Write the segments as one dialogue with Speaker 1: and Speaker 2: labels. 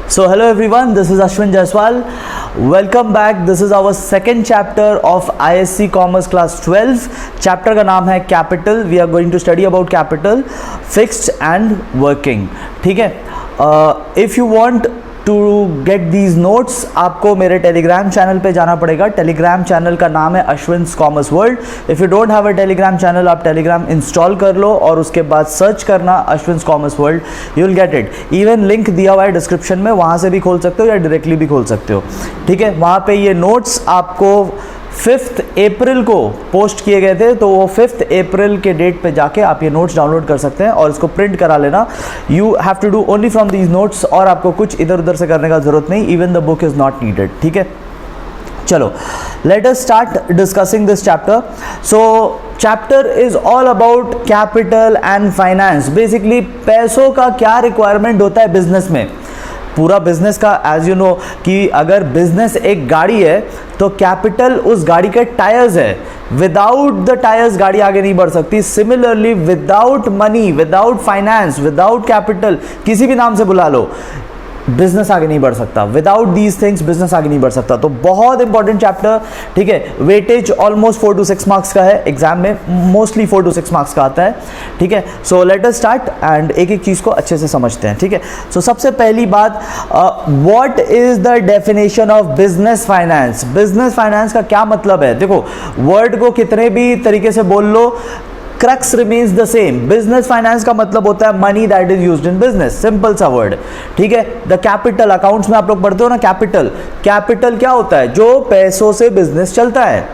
Speaker 1: So hello everyone, this is Ashwin Jaiswal. Welcome back. This is our second chapter of ISC Commerce Class 12. Chapter का नाम है Capital. We are going to study about capital, fixed and working. ठीक है. If you want to get these notes, आपको मेरे Telegram channel पे जाना पड़ेगा. टेलीग्राम चैनल का नाम है Ashwin's commerce world. If you don't have a Telegram channel, आप टेलीग्राम इंस्टॉल कर लो और उसके बाद सर्च करना Ashwin's commerce world, you will get it. Even link दिया हुआ है डिस्क्रिप्शन में, वहाँ से भी खोल सकते हो या डायरेक्टली भी खोल सकते हो. ठीक है. वहाँ पे ये नोट्स आपको 5 अप्रैल को पोस्ट किए गए थे, तो वो 5 अप्रैल के डेट पे जाके आप ये नोट्स डाउनलोड कर सकते हैं और इसको प्रिंट करा लेना. You have to do only from these notes, और आपको कुछ इधर उधर से करने का ज़रूरत नहीं. Even the book is not needed. ठीक है. चलो, let us start discussing this chapter. So chapter is all about capital and finance. Basically पैसों का क्या रिक्वायरमेंट होता है बिजनेस में. पूरा बिजनेस का एज यू नो कि अगर बिजनेस एक गाड़ी है तो कैपिटल उस गाड़ी के टायर्स है. विदाउट द टायर्स गाड़ी आगे नहीं बढ़ सकती. Similarly without money, without finance, without capital, किसी भी नाम से बुला लो, बिजनेस आगे नहीं बढ़ सकता. विदाउट दीज थिंग्स बिजनेस आगे नहीं बढ़ सकता. तो बहुत इंपॉर्टेंट चैप्टर. ठीक है. वेटेज ऑलमोस्ट 4 to 6 मार्क्स का है. एग्जाम में मोस्टली 4 to 6 मार्क्स का आता है. ठीक है. So let us start and एक एक चीज़ को अच्छे से समझते हैं. ठीक है. सो सबसे पहली बात, what is the definition of business finance. Business finance का क्या मतलब है. देखो, वर्ड को कितने भी तरीके से बोल लो, crux remains the same. Business finance का मतलब होता है money that is used in business. Simple सा वर्ड. ठीक है. द कैपिटल, अकाउंट्स में आप लोग पढ़ते हो ना कैपिटल. कैपिटल क्या होता है? जो पैसों से बिजनेस चलता है.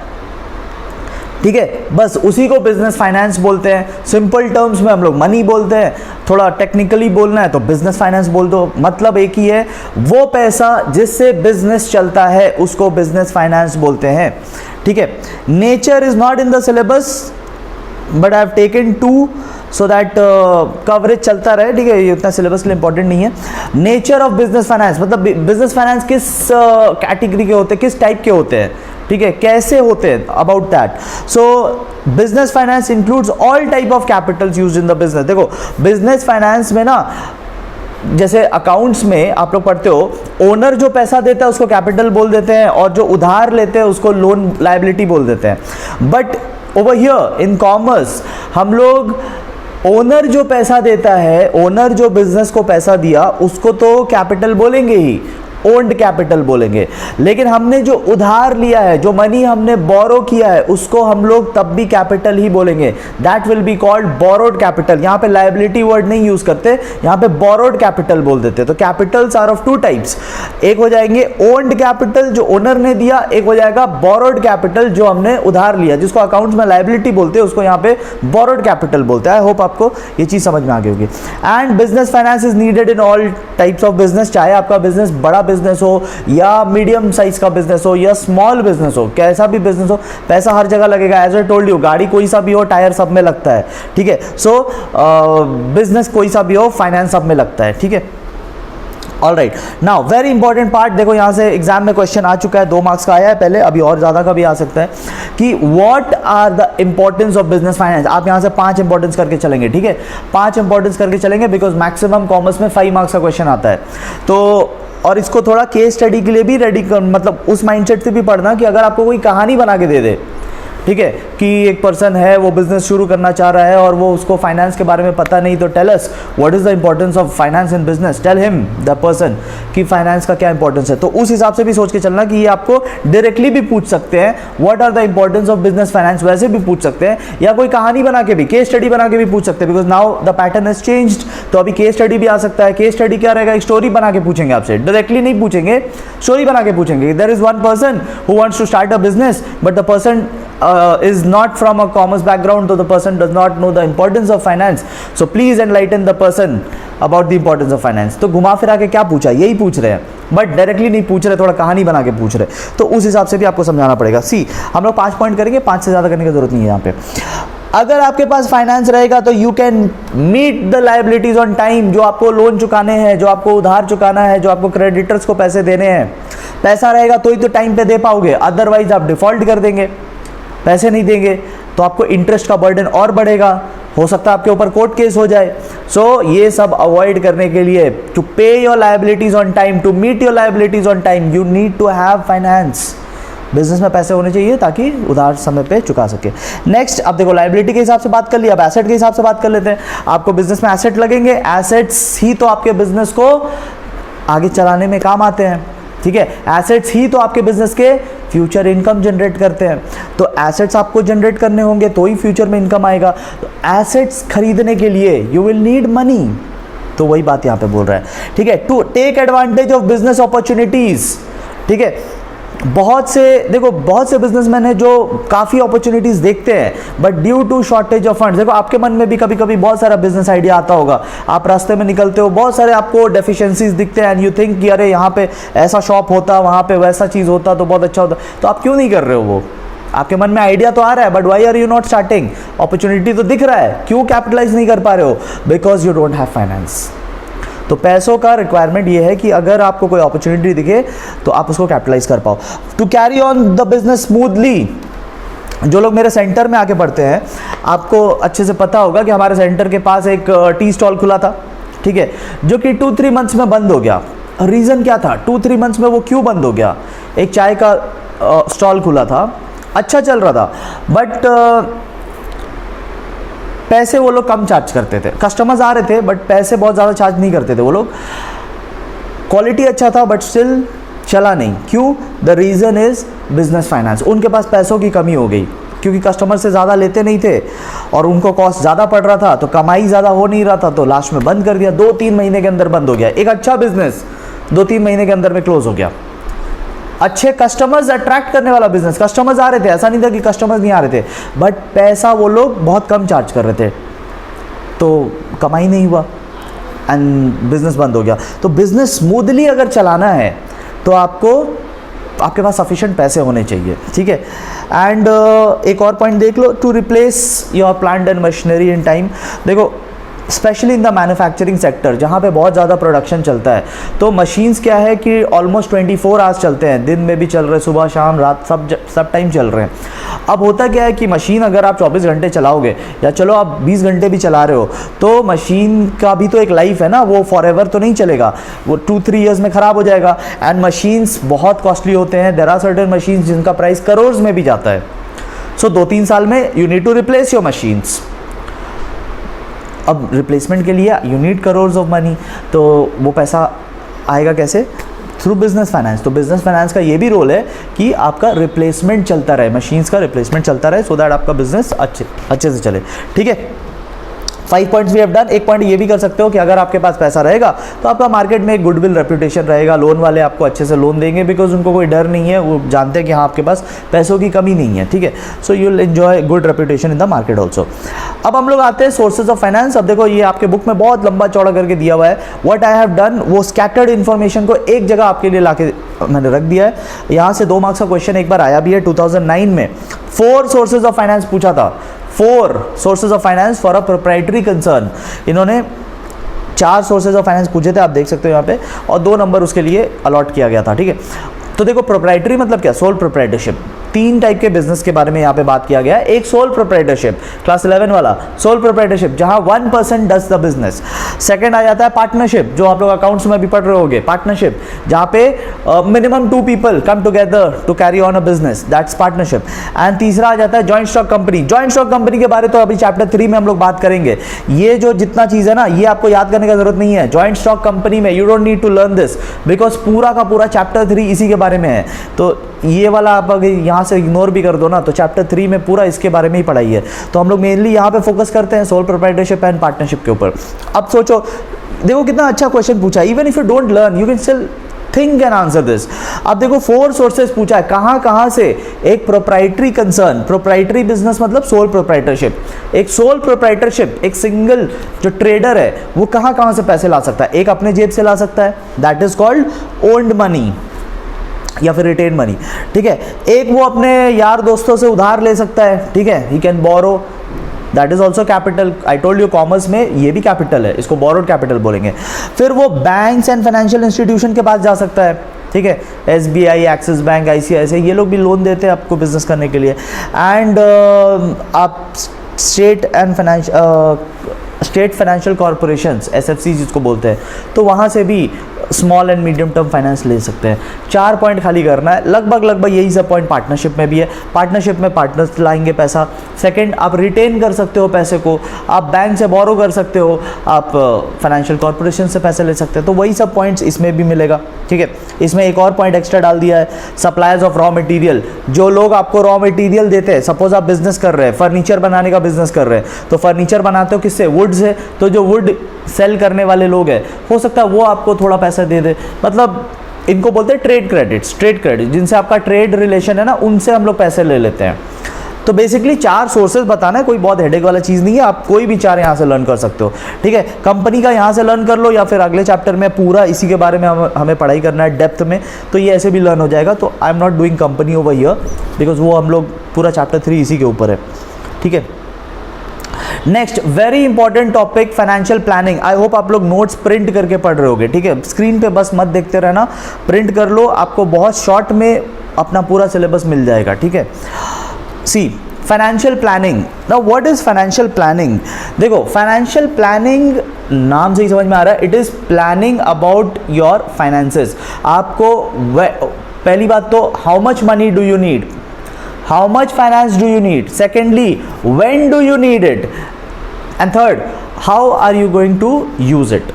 Speaker 1: ठीक है. बस उसी को बिजनेस फाइनेंस बोलते हैं. सिंपल टर्म्स में हम लोग मनी बोलते हैं. थोड़ा टेक्निकली बोलना है तो बिजनेस फाइनेंस बोल दो. मतलब एक ही है. वो पैसा जिससे बिजनेस चलता है उसको बिजनेस फाइनेंस बोलते हैं. ठीक है. Nature is not in the syllabus, but I have taken 2 so that coverage चलता रहे. ठीक है. ये उतना सिलेबस के लिए इंपॉर्टेंट नहीं है. नेचर ऑफ बिजनेस फाइनेंस मतलब बिजनेस फाइनेंस किस कैटेगरी के होते हैं, किस टाइप के होते हैं. ठीक है. कैसे होते हैं, about that. So business finance includes all type of Capitals used in the business. देखो, बिजनेस फाइनेंस में ना, जैसे अकाउंट्स में आप लोग पढ़ते हो, ओनर जो पैसा देता है उसको कैपिटल बोल देते हैं और जो उधार लेते हैं उसको लोन लायबिलिटी बोल देते हैं. But over here in commerce हम लोग ओनर जो पैसा देता है, ओनर जो बिजनेस को पैसा दिया, उसको तो कैपिटल बोलेंगे ही, ओन्ड कैपिटल बोलेंगे. लेकिन हमने जो उधार लिया है, जो मनी हमने बोरो किया है, उसको हम लोग तब भी कैपिटल ही बोलेंगे. That will be called borrowed capital. यहाँ पे लायबिलिटी वर्ड नहीं यूज करते, यहाँ पे बोरोड कैपिटल बोल देते. तो कैपिटल्स आर ऑफ 2 टाइप्स. एक हो जाएंगे ओन्ड कैपिटल जो ओनर ने दिया, एक हो जाएगा बोरोड कैपिटल जो हमने उधार लिया, जिसको अकाउंट्स में लायबिलिटी बोलते हैं, उसको यहाँ पे बोरोड कैपिटल बोलते हैं. आई होप आपको ये चीज समझ में आ गई होगी. And business finance is needed in all types of business. चाहे आपका बिजनेस बड़ा बिजनेस हो या मीडियम साइज का बिजनेस हो या स्मॉल बिजनेस हो, कैसा भी बिजनेस हो, पैसा हर जगह लगेगा. एज आई टोल्ड यू, गाड़ी कोई सा भी हो, टायर सब में लगता है. ठीक है. सो बिजनेस कोई सा भी हो, फाइनेंस सब में लगता है. ठीक है. All right. Now very important part. देखो, यहां से एग्जाम में क्वेश्चन आ चुका है, 2 मार्क्स का आया है पहले, अभी और ज्यादा का भी आ सकता है, कि what are the importance of business finance. आप यहां से 5 इंपॉर्टेंस करके चलेंगे. ठीक है. 5 इंपॉर्टेंस करके चलेंगे, बिकॉज मैक्सिमम कॉमर्स में 5 मार्क्स का क्वेश्चन आता है. तो और इसको थोड़ा केस स्टडी के लिए भी रेडी कर, मतलब उस माइंडसेट से भी पढ़ना कि अगर आपको कोई कहानी बना के दे दे, ठीक है, कि एक पर्सन है, वो बिजनेस शुरू करना चाह रहा है और वो उसको फाइनेंस के बारे में पता नहीं, तो tell us what is the importance of finance in business. Tell him, the person, कि फाइनेंस का क्या इंपॉर्टेंस है. तो उस हिसाब से भी सोच के चलना कि ये आपको डायरेक्टली भी पूछ सकते हैं, what are the importance of business finance, वैसे भी पूछ सकते हैं, या कोई कहानी बना के भी, केस स्टडी बना के भी पूछ सकते हैं. Because now the pattern has changed. तो अभी केस स्टडी भी आ सकता है. केस स्टडी क्या रहेगा? एक स्टोरी बना के पूछेंगे आपसे, डायरेक्टली नहीं पूछेंगे, स्टोरी बना के पूछेंगे. There is one person who wants to start a business, but the person is not from a commerce background, so the person does not know the importance of finance. So please enlighten the person about the importance of finance. तो घुमा फिरा के क्या पूछा, यही पूछ रहे हैं, बट डायरेक्टली नहीं पूछ रहे, थोड़ा कहानी बना के पूछ रहे. तो उस हिसाब से भी आपको समझाना पड़ेगा. सी, हम लोग 5 पॉइंट करेंगे, 5 से ज़्यादा करने की जरूरत नहीं है यहाँ पे. अगर आपके पास फाइनेंस रहेगा तो you can meet the liabilities on time. जो आपको लोन चुकाने हैं, जो आपको उधार चुकाना है, जो आपको क्रेडिटर्स को पैसे देने हैं, पैसा रहेगा तो ही तो टाइम पे दे पाओगे. अदरवाइज आप डिफॉल्ट कर देंगे, पैसे नहीं देंगे तो आपको इंटरेस्ट का बर्डन और बढ़ेगा. हो सकता है आपके ऊपर कोर्ट केस हो जाए। सो ये सब अवॉइड करने के लिए, to pay your liabilities on time, to meet your liabilities on time, you need to have finance. Business में पैसे होने चाहिए ताकि उधार समय पे चुका सके। नेक्स्ट, अब देखो लायबिलिटी के हिसाब से बात कर लिया, अब एसेट के हिसाब से बात कर लेते हैं। आपको बिजनेस में एसेट लगेंगे, एसेट्स ही तो आपके बिजनेस को आगे चलाने में काम आते हैं, ठीक है। एसेट्स ही तो आपके बिजनेस के फ्यूचर इनकम जनरेट करते हैं। तो एसेट्स आपको जनरेट करने होंगे तो ही फ्यूचर में इनकम आएगा। तो एसेट्स खरीदने के लिए यू विल नीड मनी, तो वही बात यहाँ पे बोल रहा है, ठीक है। To take advantage of business opportunities, ठीक है। बहुत से बिजनेसमैन हैं जो काफ़ी अपॉर्चुनिटीज देखते हैं but due to shortage of funds, देखो आपके मन में भी कभी कभी बहुत सारा बिजनेस आइडिया आता होगा, आप रास्ते में निकलते हो, बहुत सारे आपको डेफिशिएंसीज दिखते हैं एंड यू थिंक कि अरे यहाँ पे ऐसा शॉप होता, वहाँ पे वैसा चीज़ होता तो बहुत अच्छा होता, तो आप क्यों नहीं कर रहे हो? वो आपके मन में आइडिया तो आ रहा है but why are you not starting? Opportunity तो दिख रहा है, क्यों कैपिटलाइज नहीं कर पा रहे हो? Because you don't have finance. तो पैसों का रिक्वायरमेंट ये है कि अगर आपको कोई अपॉर्चुनिटी दिखे तो आप उसको कैपिटलाइज कर पाओ। To carry on the business smoothly, जो लोग मेरे सेंटर में आके पढ़ते हैं आपको अच्छे से पता होगा कि हमारे सेंटर के पास एक टी स्टॉल खुला था, ठीक है, जो कि 2-3 मंथ्स में बंद हो गया। रीज़न क्या था 2-3 मंथ्स में वो क्यों बंद हो गया? एक चाय का स्टॉल खुला था, अच्छा चल रहा था, बट पैसे वो लोग कम चार्ज करते थे। कस्टमर्स आ रहे थे बट पैसे बहुत ज़्यादा चार्ज नहीं करते थे वो लोग। क्वालिटी अच्छा था बट स्टिल चला नहीं। क्यों? The reason is business finance. उनके पास पैसों की कमी हो गई क्योंकि कस्टमर से ज़्यादा लेते नहीं थे और उनको कॉस्ट ज़्यादा पड़ रहा था, तो कमाई ज़्यादा हो नहीं रहा था, तो लास्ट में बंद कर दिया। 2-3 महीने के अंदर बंद हो गया। एक अच्छा बिजनेस 2-3 महीने के अंदर में क्लोज हो गया। अच्छे कस्टमर्स अट्रैक्ट करने वाला बिजनेस, कस्टमर्स आ रहे थे, ऐसा नहीं था कि कस्टमर्स नहीं आ रहे थे, बट पैसा वो लोग बहुत कम चार्ज कर रहे थे, तो कमाई नहीं हुआ एंड बिजनेस बंद हो गया। तो बिजनेस स्मूथली अगर चलाना है तो आपके पास सफिशिएंट पैसे होने चाहिए, ठीक है। एंड एक और पॉइंट देख लो, to replace your plant and machinery in time. देखो specially in the manufacturing sector जहाँ पे बहुत ज़्यादा प्रोडक्शन चलता है, तो मशीन्स क्या है कि ऑलमोस्ट 24 आवर्स चलते हैं, दिन में भी चल रहे हैं, सुबह शाम रात सब टाइम चल रहे हैं। अब होता क्या है कि मशीन अगर आप 24 घंटे चलाओगे या चलो आप 20 घंटे भी चला रहे हो, तो मशीन का भी तो एक लाइफ है ना, वो फॉर एवर तो नहीं चलेगा, वो 2-3 ईयर्स में ख़राब हो जाएगा। एंड मशीन्स बहुत कॉस्टली होते हैं, देयर आर सर्टेन मशीन्स जिनका प्राइस करोड़ में भी जाता है। सो 2-3 साल में you need to replace your machines. अब रिप्लेसमेंट के लिए you need crores of money, तो वो पैसा आएगा कैसे? Through business finance. तो बिजनेस फाइनेंस का ये भी रोल है कि आपका रिप्लेसमेंट चलता रहे, मशीन्स का रिप्लेसमेंट चलता रहे, सो दैट आपका बिजनेस अच्छे से चले, ठीक है। 5 पॉइंट्स वी हैव डन। एक पॉइंट ये भी कर सकते हो कि अगर आपके पास पैसा रहेगा तो आपका मार्केट में एक गुडविल रेपुटेशन रहेगा, लोन वाले आपको अच्छे से लोन देंगे बिकॉज उनको कोई डर नहीं है, वो जानते हैं कि हाँ आपके पास पैसों की कमी नहीं है, ठीक है। So you will enjoy good reputation in the market also. अब हम लोग आते हैं सोर्सेज ऑफ फाइनेंस। अब देखो ये आपके बुक में बहुत लंबा चौड़ा करके दिया हुआ है। व्हाट आई हैव डन, वो स्कैटर्ड इन्फॉर्मेशन को एक जगह आपके लिए लाके मैंने रख दिया है। यहाँ से 2 मार्क्स का क्वेश्चन एक बार आया भी है 2009 में। 4 सोर्सेज ऑफ फाइनेंस पूछा था, 4 sources of finance for a proprietary concern. इन्होंने 4 सोर्सेज ऑफ फाइनेंस पूछे थे, आप देख सकते हो यहाँ पे, और 2 नंबर उसके लिए अलॉट किया गया था, ठीक है। तो देखो प्रोप्राइटरी मतलब क्या? Sole proprietorship. 3 टाइप के बिजनेस के बारे में यहाँ पे बात किया गया है। एक सोल प्रोप्राइटरशिप, क्लास 11 वाला सोल प्रोप्राइटरशिप, जहाँ 1% डज द बिजनेस। सेकंड आ जाता है पार्टनरशिप, जो आप लोग अकाउंट्स में भी पढ़ रहे होगे, पार्टनरशिप, जहाँ पे minimum 2 people come together to carry on a business, that's partnership. And तीसरा आ जाता है joint stock company. Joint stock company के बारे तो अभी चैप्टर 3 में हम लोग बात करेंगे। ये जो जितना चीज़ है ना, ये आपको याद करने का जरूरत नहीं है। जॉइंट स्टॉक कंपनी में you don't need to learn this because पूरा का पूरा चैप्टर 3 इसी के बारे में है। तो ये वाला आप अगर यहाँ से इग्नोर भी कर दो ना, तो चैप्टर 3 में पूरा इसके बारे में ही पढ़ाई है। तो हम लोग मेनली यहाँ पे फोकस करते हैं सोल प्रोप्राइटरशिप एंड पार्टनरशिप के ऊपर। अब सोचो, देखो कितना अच्छा क्वेश्चन पूछा। Even if you don't learn you can still think and answer this. अब देखो 4 सोर्सेज पूछा है, कहाँ से? एक प्रोप्राइटरी कंसर्न, प्रोप्राइटरी बिजनेस मतलब सोल प्रोप्राइटरशिप। एक सोल प्रोप्राइटरशिप, एक सिंगल जो ट्रेडर है वो कहाँ से पैसे ला सकता है? एक अपने जेब से ला सकता है, that is called owned money या फिर रिटेन मनी, ठीक है। एक वो अपने यार दोस्तों से उधार ले सकता है, ठीक है, he can borrow, that is also capital. I told you commerce में ये भी कैपिटल है, इसको बोरोड कैपिटल बोलेंगे। फिर वो बैंक्स एंड फाइनेंशियल इंस्टीट्यूशन के पास जा सकता है, ठीक है, SBI, एक्सिस बैंक, ICICI, ये लोग भी लोन देते हैं आपको बिजनेस करने के लिए। एंड आप स्टेट फाइनेंशियल कॉरपोरेशंस, एसएफसी जिसको बोलते हैं, तो वहाँ से भी small and medium term finance ले सकते हैं। 4 पॉइंट खाली करना है, लगभग यही सब पॉइंट पार्टनरशिप में भी है। पार्टनरशिप में पार्टनर्स लाएंगे पैसा। सेकंड, आप रिटेन कर सकते हो पैसे को, आप बैंक से बोरो कर सकते हो, आप फाइनेंशियल कॉरपोरेशन से पैसे ले सकते हो, तो वही सब पॉइंट्स इसमें भी मिलेगा। ठीक है, इसमें एक और पॉइंट एक्स्ट्रा डाल दिया है, सप्लायर्स ऑफ रॉ मटेरियल। जो लोग आपको रॉ मटेरियल देते हैं, सपोज आप बिजनेस कर रहे हैं, फर्नीचर बनाने का बिजनेस कर रहे हैं, तो फर्नीचर बनाते हो किससे? Would say. तो जो वुड सेल करने वाले लोग हैं, हो सकता है वो आपको थोड़ा पैसा दे दे। मतलब इनको बोलते हैं ट्रेड क्रेडिट्स। ट्रेड क्रेडिट जिनसे आपका ट्रेड रिलेशन है ना, उनसे हम लोग पैसे ले लेते हैं। तो बेसिकली 4 सोर्सेज बताना है, कोई बहुत हेडेक वाला चीज़ नहीं है, आप कोई भी 4 यहाँ से लर्न कर सकते हो। ठीक है, कंपनी का यहाँ से लर्न कर लो, या फिर अगले चैप्टर में पूरा इसी के बारे में हमें पढ़ाई करना है डेप्थ में, तो ये ऐसे भी लर्न हो जाएगा। तो I am not doing company over here, because वो हम लोग पूरा चैप्टर 3 इसी के ऊपर है। ठीक है, next very important topic, financial planning. I hope आप लोग नोट्स प्रिंट करके पढ़ रहे होगे। ठीक है, स्क्रीन पे बस मत देखते रहना, प्रिंट कर लो, आपको बहुत शॉर्ट में अपना पूरा सिलेबस मिल जाएगा। ठीक है, C financial planning. Now what is financial planning? देखो, फाइनेंशियल प्लानिंग नाम से ही समझ में आ रहा है, it is planning about your finances. आपको पहली बात तो how much money do you need, how much finance do you need, secondly when do you need it, and third how are you going to use it।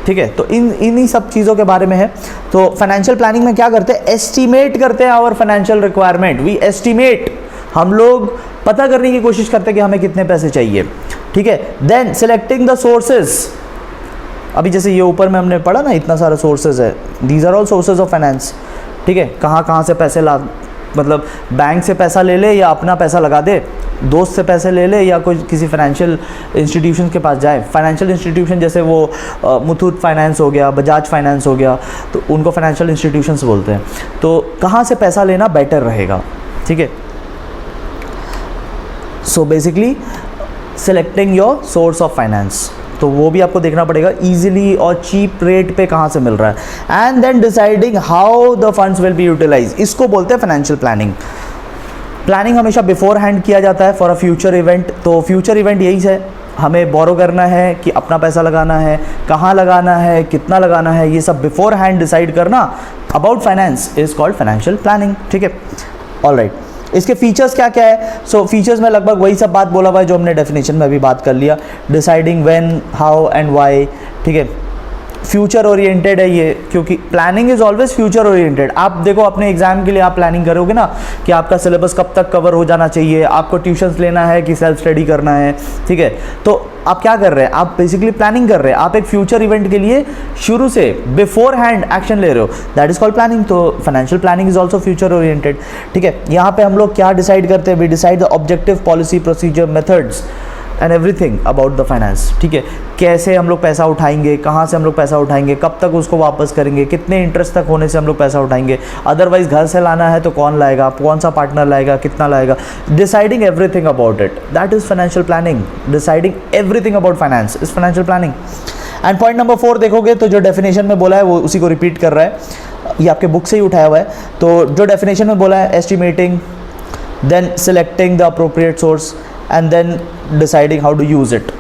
Speaker 1: ठीक है, तो इन्हीं सब चीज़ों के बारे में है। तो फाइनेंशियल प्लानिंग में क्या करते हैं? एस्टिमेट करते हैं our financial requirement. We estimate, हम लोग पता करने की कोशिश करते हैं कि हमें कितने पैसे चाहिए। ठीक है, देन सिलेक्टिंग द सोर्सेज। अभी जैसे ये ऊपर में हमने पढ़ा ना, इतना सारा सोर्सेज है, these are all sources of finance. ठीक है, कहाँ से पैसे ला, मतलब बैंक से पैसा ले ले या अपना पैसा लगा दे, दोस्त से पैसे ले ले या कोई किसी फाइनेंशियल इंस्टीट्यूशन के पास जाए। फाइनेंशियल इंस्टीट्यूशन जैसे वो मुथूट फाइनेंस हो गया, बजाज फाइनेंस हो गया, तो उनको फाइनेंशियल इंस्टीट्यूशंस बोलते हैं। तो कहाँ से पैसा लेना बेटर रहेगा। ठीक है, so basically selecting your source of finance, तो वो भी आपको देखना पड़ेगा इजीली और चीप रेट पे कहाँ से मिल रहा है। And then deciding how the funds will be utilize, इसको बोलते हैं फाइनेंशियल प्लानिंग। प्लानिंग हमेशा बिफोर हैंड किया जाता है फॉर अ फ्यूचर इवेंट। तो फ्यूचर इवेंट यही है, हमें बोरो करना है कि अपना पैसा लगाना है, कहाँ लगाना है, कितना लगाना है, ये सब बिफोर हैंड डिसाइड करना about finance is called financial planning. ठीक है, ऑल राइट। इसके फीचर्स क्या क्या है? सो फीचर्स में लगभग वही सब बात बोला हुआ है जो हमने डेफिनेशन में अभी बात कर लिया। Deciding when, how and why. ठीक है, फ्यूचर ओरिएंटेड है ये, क्योंकि planning is always future oriented. आप देखो अपने एग्जाम के लिए आप प्लानिंग करोगे ना कि आपका सिलेबस कब तक कवर हो जाना चाहिए, आपको ट्यूशन्स लेना है कि सेल्फ स्टडी करना है। ठीक है, तो आप क्या कर रहे हैं? आप बेसिकली प्लानिंग कर रहे हैं, आप एक फ्यूचर इवेंट के लिए शुरू से बिफोर हैंड एक्शन ले रहे हो, दैट इज कॉल्ड प्लानिंग। तो financial planning is also future oriented. ठीक है, यहाँ पे हम लोग क्या डिसाइड करते हैं? We decide the objective, policy, procedure, methods and everything about the finance. ठीक है, कैसे हम लोग पैसा उठाएंगे, कहाँ से हम लोग पैसा उठाएंगे, कब तक उसको वापस करेंगे, कितने इंटरेस्ट तक होने से हम लोग पैसा उठाएंगे, अदरवाइज घर से लाना है तो कौन लाएगा, कौन सा पार्टनर लाएगा, कितना लाएगा। Deciding everything about it, that is financial planning. Deciding everything about finance is financial planning. And point number 4 देखोगे तो जो डेफिनेशन में बोला है वो उसी को रिपीट कर रहा है, ये आपके बुक से ही उठाया हुआ है। तो जो डेफिनेशन में बोला है, estimating, then selecting the appropriate source and then deciding how to use it.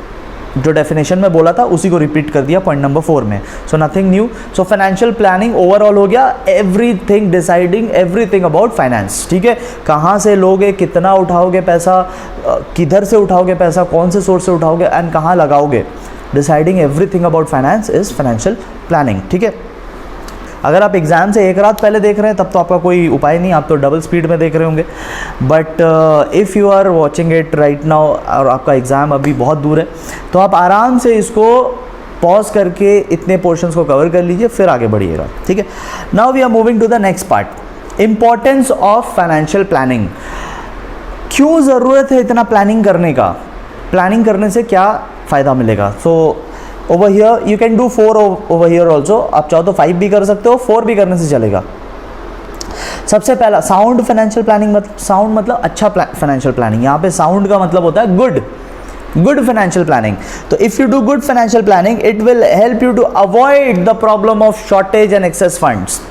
Speaker 1: जो डेफिनेशन में बोला था उसी को रिपीट कर दिया पॉइंट नंबर 4 में। So nothing new. So financial planning overall हो गया, everything, deciding everything about finance. ठीक है, कहाँ से लोगे, कितना उठाओगे पैसा, किधर से उठाओगे पैसा, कौन से सोर्स से उठाओगे एंड कहाँ लगाओगे। Deciding everything about finance is financial planning. ठीक है, अगर आप एग्ज़ाम से एक रात पहले देख रहे हैं तब तो आपका कोई उपाय नहीं, आप तो डबल स्पीड में देख रहे होंगे। But if you are watching it right now और आपका एग्ज़ाम अभी बहुत दूर है, तो आप आराम से इसको पॉज करके इतने पोर्शंस को कवर कर लीजिए, फिर आगे बढ़िएगा। ठीक है, now we are moving to the next part, importance of financial planning. क्यों ज़रूरत है इतना प्लानिंग करने का, प्लानिंग करने से क्या फ़ायदा मिलेगा। So over here you can do 4 over here also, आप चाहो तो 5 भी कर सकते हो, 4 भी करने से चलेगा। सबसे पहला साउंड फाइनेंशियल प्लानिंग, मतलब साउंड मतलब अच्छा फाइनेंशियल प्लानिंग। यहाँ पे साउंड का मतलब होता है गुड फाइनेंशियल प्लानिंग। तो if you do good financial planning it will help you to avoid the problem of shortage and excess funds.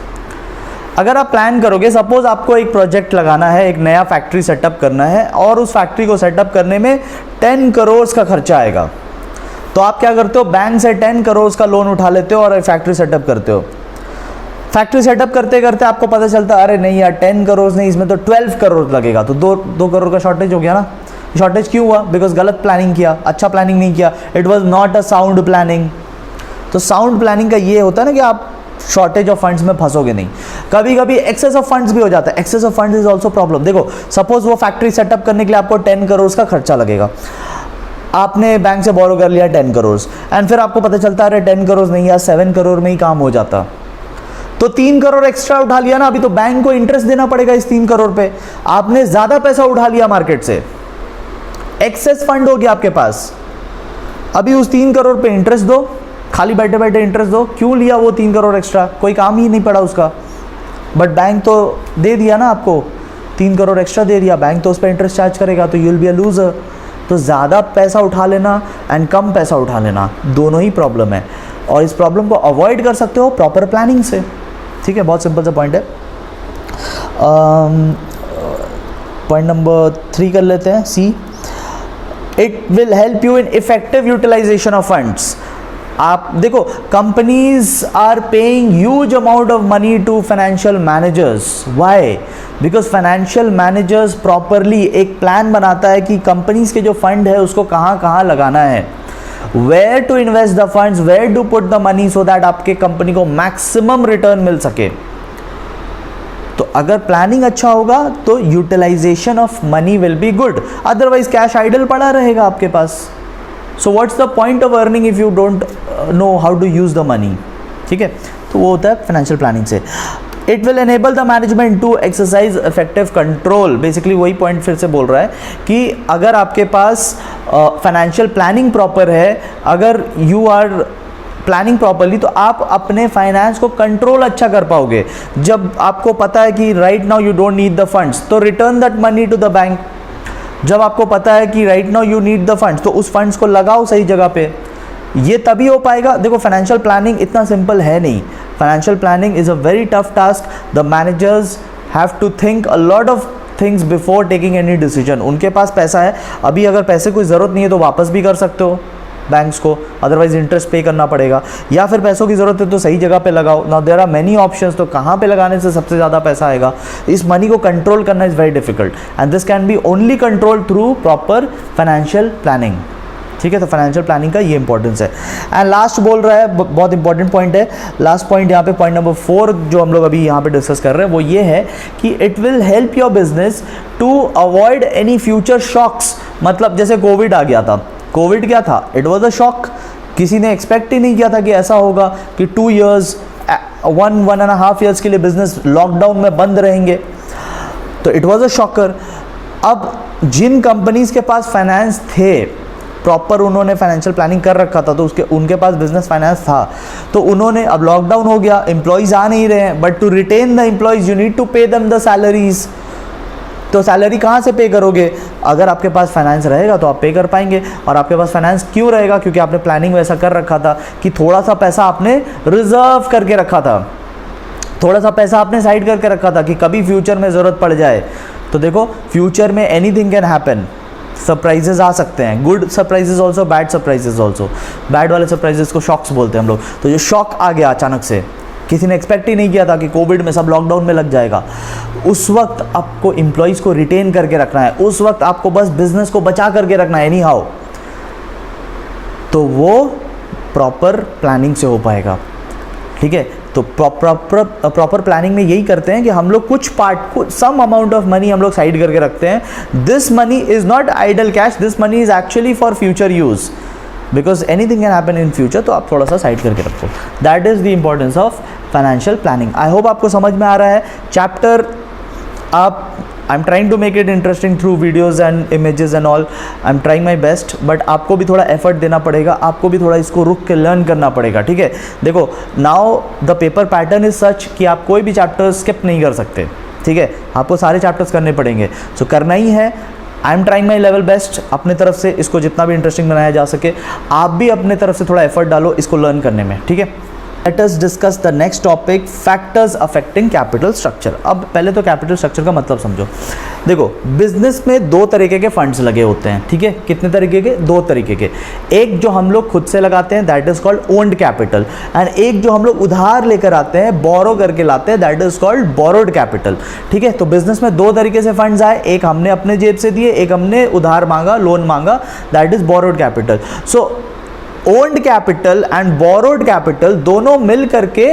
Speaker 1: अगर आप प्लान करोगे, सपोज आपको एक प्रोजेक्ट लगाना है, एक नया फैक्ट्री सेटअप करना है और उस फैक्ट्री को सेटअप करने में 10 करोड़ का खर्चा आएगा, तो आप क्या करते हो, बैंक से 10 करोड़ का लोन उठा लेते हो और फैक्ट्री सेटअप करते हो। फैक्ट्री सेटअप करते करते आपको पता चलता है अरे नहीं यार 10 करोड़ नहीं, इसमें तो 12 करोड़ लगेगा, तो 2 करोड़ का शॉर्टेज हो गया ना। शॉर्टेज क्यों हुआ? बिकॉज गलत प्लानिंग किया, अच्छा प्लानिंग नहीं किया, it was not a sound planning. तो साउंड प्लानिंग का ये होता है ना कि आप शॉर्टेज ऑफ फंड्स में फंसोगे नहीं। कभी कभी एक्सेस ऑफ फंड्स भी हो जाता है, excess of funds is also problem. देखो सपोज वो फैक्ट्री सेटअप करने के लिए आपको 10 करोड़ का खर्चा लगेगा, आपने बैंक से बोरो कर लिया 10 करोड़ एंड फिर आपको पता चलता है 10 करोड़ नहीं यार 7 करोड़ में ही काम हो जाता, तो 3 करोड़ एक्स्ट्रा उठा लिया ना, अभी तो बैंक को इंटरेस्ट देना पड़ेगा इस 3 करोड़ पे, आपने ज्यादा पैसा उठा लिया मार्केट से, एक्सेस फंड हो गया आपके पास, अभी उस 3 करोड़ पे इंटरेस्ट दो, खाली बैठे बैठे इंटरेस्ट दो। क्यों लिया वो 3 करोड़ एक्स्ट्रा? कोई काम ही नहीं पड़ा उसका, बट बैंक तो दे दिया ना आपको, 3 करोड़ एक्स्ट्रा दे दिया, बैंक तो उस पर इंटरेस्ट चार्ज करेगा, तो you will be a loser. तो ज़्यादा पैसा उठा लेना एंड कम पैसा उठा लेना दोनों ही प्रॉब्लम है, और इस प्रॉब्लम को अवॉइड कर सकते हो प्रॉपर प्लानिंग से। ठीक है, बहुत सिंपल सा पॉइंट है। पॉइंट नंबर 3 कर लेते हैं, see, it will help you in effective utilisation of funds. आप देखो companies are paying huge amount of money to financial managers, why? Because financial managers properly एक प्लान बनाता है कि कंपनीज के जो फंड है उसको कहाँ कहाँ लगाना है, where to invest the funds, where to put the money, so that आपके कंपनी को मैक्सिमम रिटर्न मिल सके। तो अगर प्लानिंग अच्छा होगा तो utilisation of money will be good, otherwise cash idle पड़ा रहेगा आपके पास। So what's the point of earning if you don't know how to use the money. ठीक है, तो वो होता है फाइनेंशियल प्लानिंग से। It will enable the management to exercise effective control. Basically वही पॉइंट फिर से बोल रहा है कि अगर आपके पास फाइनेंशियल प्लानिंग प्रॉपर है, अगर यू आर प्लानिंग प्रॉपरली, तो आप अपने फाइनेंस को कंट्रोल अच्छा कर पाओगे। जब आपको पता है कि right now you don't need the funds, तो return that money to the bank. जब आपको पता है कि right now you need the funds, तो उस फंड्स को लगाओ सही जगह पे। ये तभी हो पाएगा। देखो फाइनेंशियल प्लानिंग इतना सिंपल है नहीं, financial planning is a very tough task. The managers have to think a lot of things before taking any decision. उनके पास पैसा है, अभी अगर पैसे कोई ज़रूरत नहीं है तो वापस भी कर सकते हो बैंक्स को, अदरवाइज इंटरेस्ट पे करना पड़ेगा, या फिर पैसों की ज़रूरत है तो सही जगह पे लगाओ। Now there are many options, तो कहाँ पे लगाने से सबसे ज़्यादा पैसा आएगा? इस मनी को कंट्रोल करना is very difficult and this can be only control through proper financial planning. ठीक है, तो फाइनेंशियल प्लानिंग का ये इंपॉर्टेंस है। एंड लास्ट बोल रहा है, बहुत इंपॉर्टेंट पॉइंट है, लास्ट पॉइंट यहाँ पे, पॉइंट नंबर 4 जो हम लोग अभी यहाँ पे डिस्कस कर रहे हैं, वो ये है कि it will help your business to avoid any future shocks. मतलब जैसे कोविड आ गया था, कोविड क्या था? It was a shock. किसी ने एक्सपेक्ट ही नहीं किया था कि ऐसा होगा कि 2 years 1.5 years के लिए बिजनेस लॉकडाउन में बंद रहेंगे, तो इट वॉज अ शॉकर। अब जिन कंपनीज के पास फाइनेंस थे प्रॉपर, उन्होंने फाइनेंशियल प्लानिंग कर रखा था, तो उनके पास बिजनेस फाइनेंस था, तो उन्होंने, अब लॉकडाउन हो गया, एम्प्लॉयज़ आ नहीं रहे हैं, but to retain the employees you need to pay them the salaries. तो सैलरी कहाँ से पे करोगे? अगर आपके पास फाइनेंस रहेगा तो आप पे कर पाएंगे। और आपके पास फाइनेंस क्यों रहेगा? क्योंकि आपने प्लानिंग वैसा कर रखा था कि थोड़ा सा पैसा आपने रिजर्व करके रखा था, थोड़ा सा पैसा आपने साइड करके रखा था कि कभी फ्यूचर में ज़रूरत पड़ जाए। तो देखो फ्यूचर में एनीथिंग कैन हैपन, सरप्राइजेज आ सकते हैं, good surprises also, bad surprises also. Bad वाले सरप्राइजेज को शॉक्स बोलते हैं हम लोग। तो जो शॉक आ गया अचानक से, किसी ने एक्सपेक्ट ही नहीं किया था कि कोविड में सब लॉकडाउन में लग जाएगा, उस वक्त आपको एम्प्लॉयज़ को रिटेन करके रखना है, उस वक्त आपको बस बिजनेस को बचा करके रखना है एनी हाउ, तो वो प्रॉपर प्लानिंग से हो पाएगा। ठीक है, तो प्रॉपर प्लानिंग में यही करते हैं कि हम लोग कुछ सम अमाउंट ऑफ मनी हम लोग साइड करके रखते हैं। This money is not idle cash, this money is actually for future use, because anything can happen in future, तो आप थोड़ा सा साइड करके रखो। That is the importance of financial planning. I hope आपको समझ में आ रहा है chapter. I am trying to make it interesting through videos and images and all, I am trying my best, but आपको भी थोड़ा एफर्ट देना पड़ेगा, आपको भी थोड़ा इसको रुक के लर्न करना पड़ेगा। ठीक है, देखो now the paper pattern is such कि आप कोई भी चैप्टर स्किप नहीं कर सकते। ठीक है, आपको सारे चैप्टर्स करने पड़ेंगे, सो करना ही है। आई am trying my level best, अपने तरफ से इसको जितना भी इंटरेस्टिंग बनाया जा सके। आप भी अपने तरफ से थोड़ा एफर्ट डालो इसको लर्न करने में। ठीक है, late us discuss the next topic, factors affecting capital structure. अब पहले तो कैपिटल स्ट्रक्चर का मतलब समझो। देखो, बिजनेस में दो तरीके के फंड्स लगे होते हैं, ठीक है। कितने तरीके के? दो तरीके के। एक जो हम लोग खुद से लगाते हैं, that is called owned capital, and एक जो हम लोग उधार लेकर आते हैं, बोरो करके लाते हैं, that is called borrowed capital, ठीक है। तो बिजनेस में दो तरीके से फंड्स आए, एक हमने अपने जेब से दिए, एक हमने उधार मांगा, लोन मांगा, that is borrowed capital. So owned capital and borrowed capital दोनों मिल करके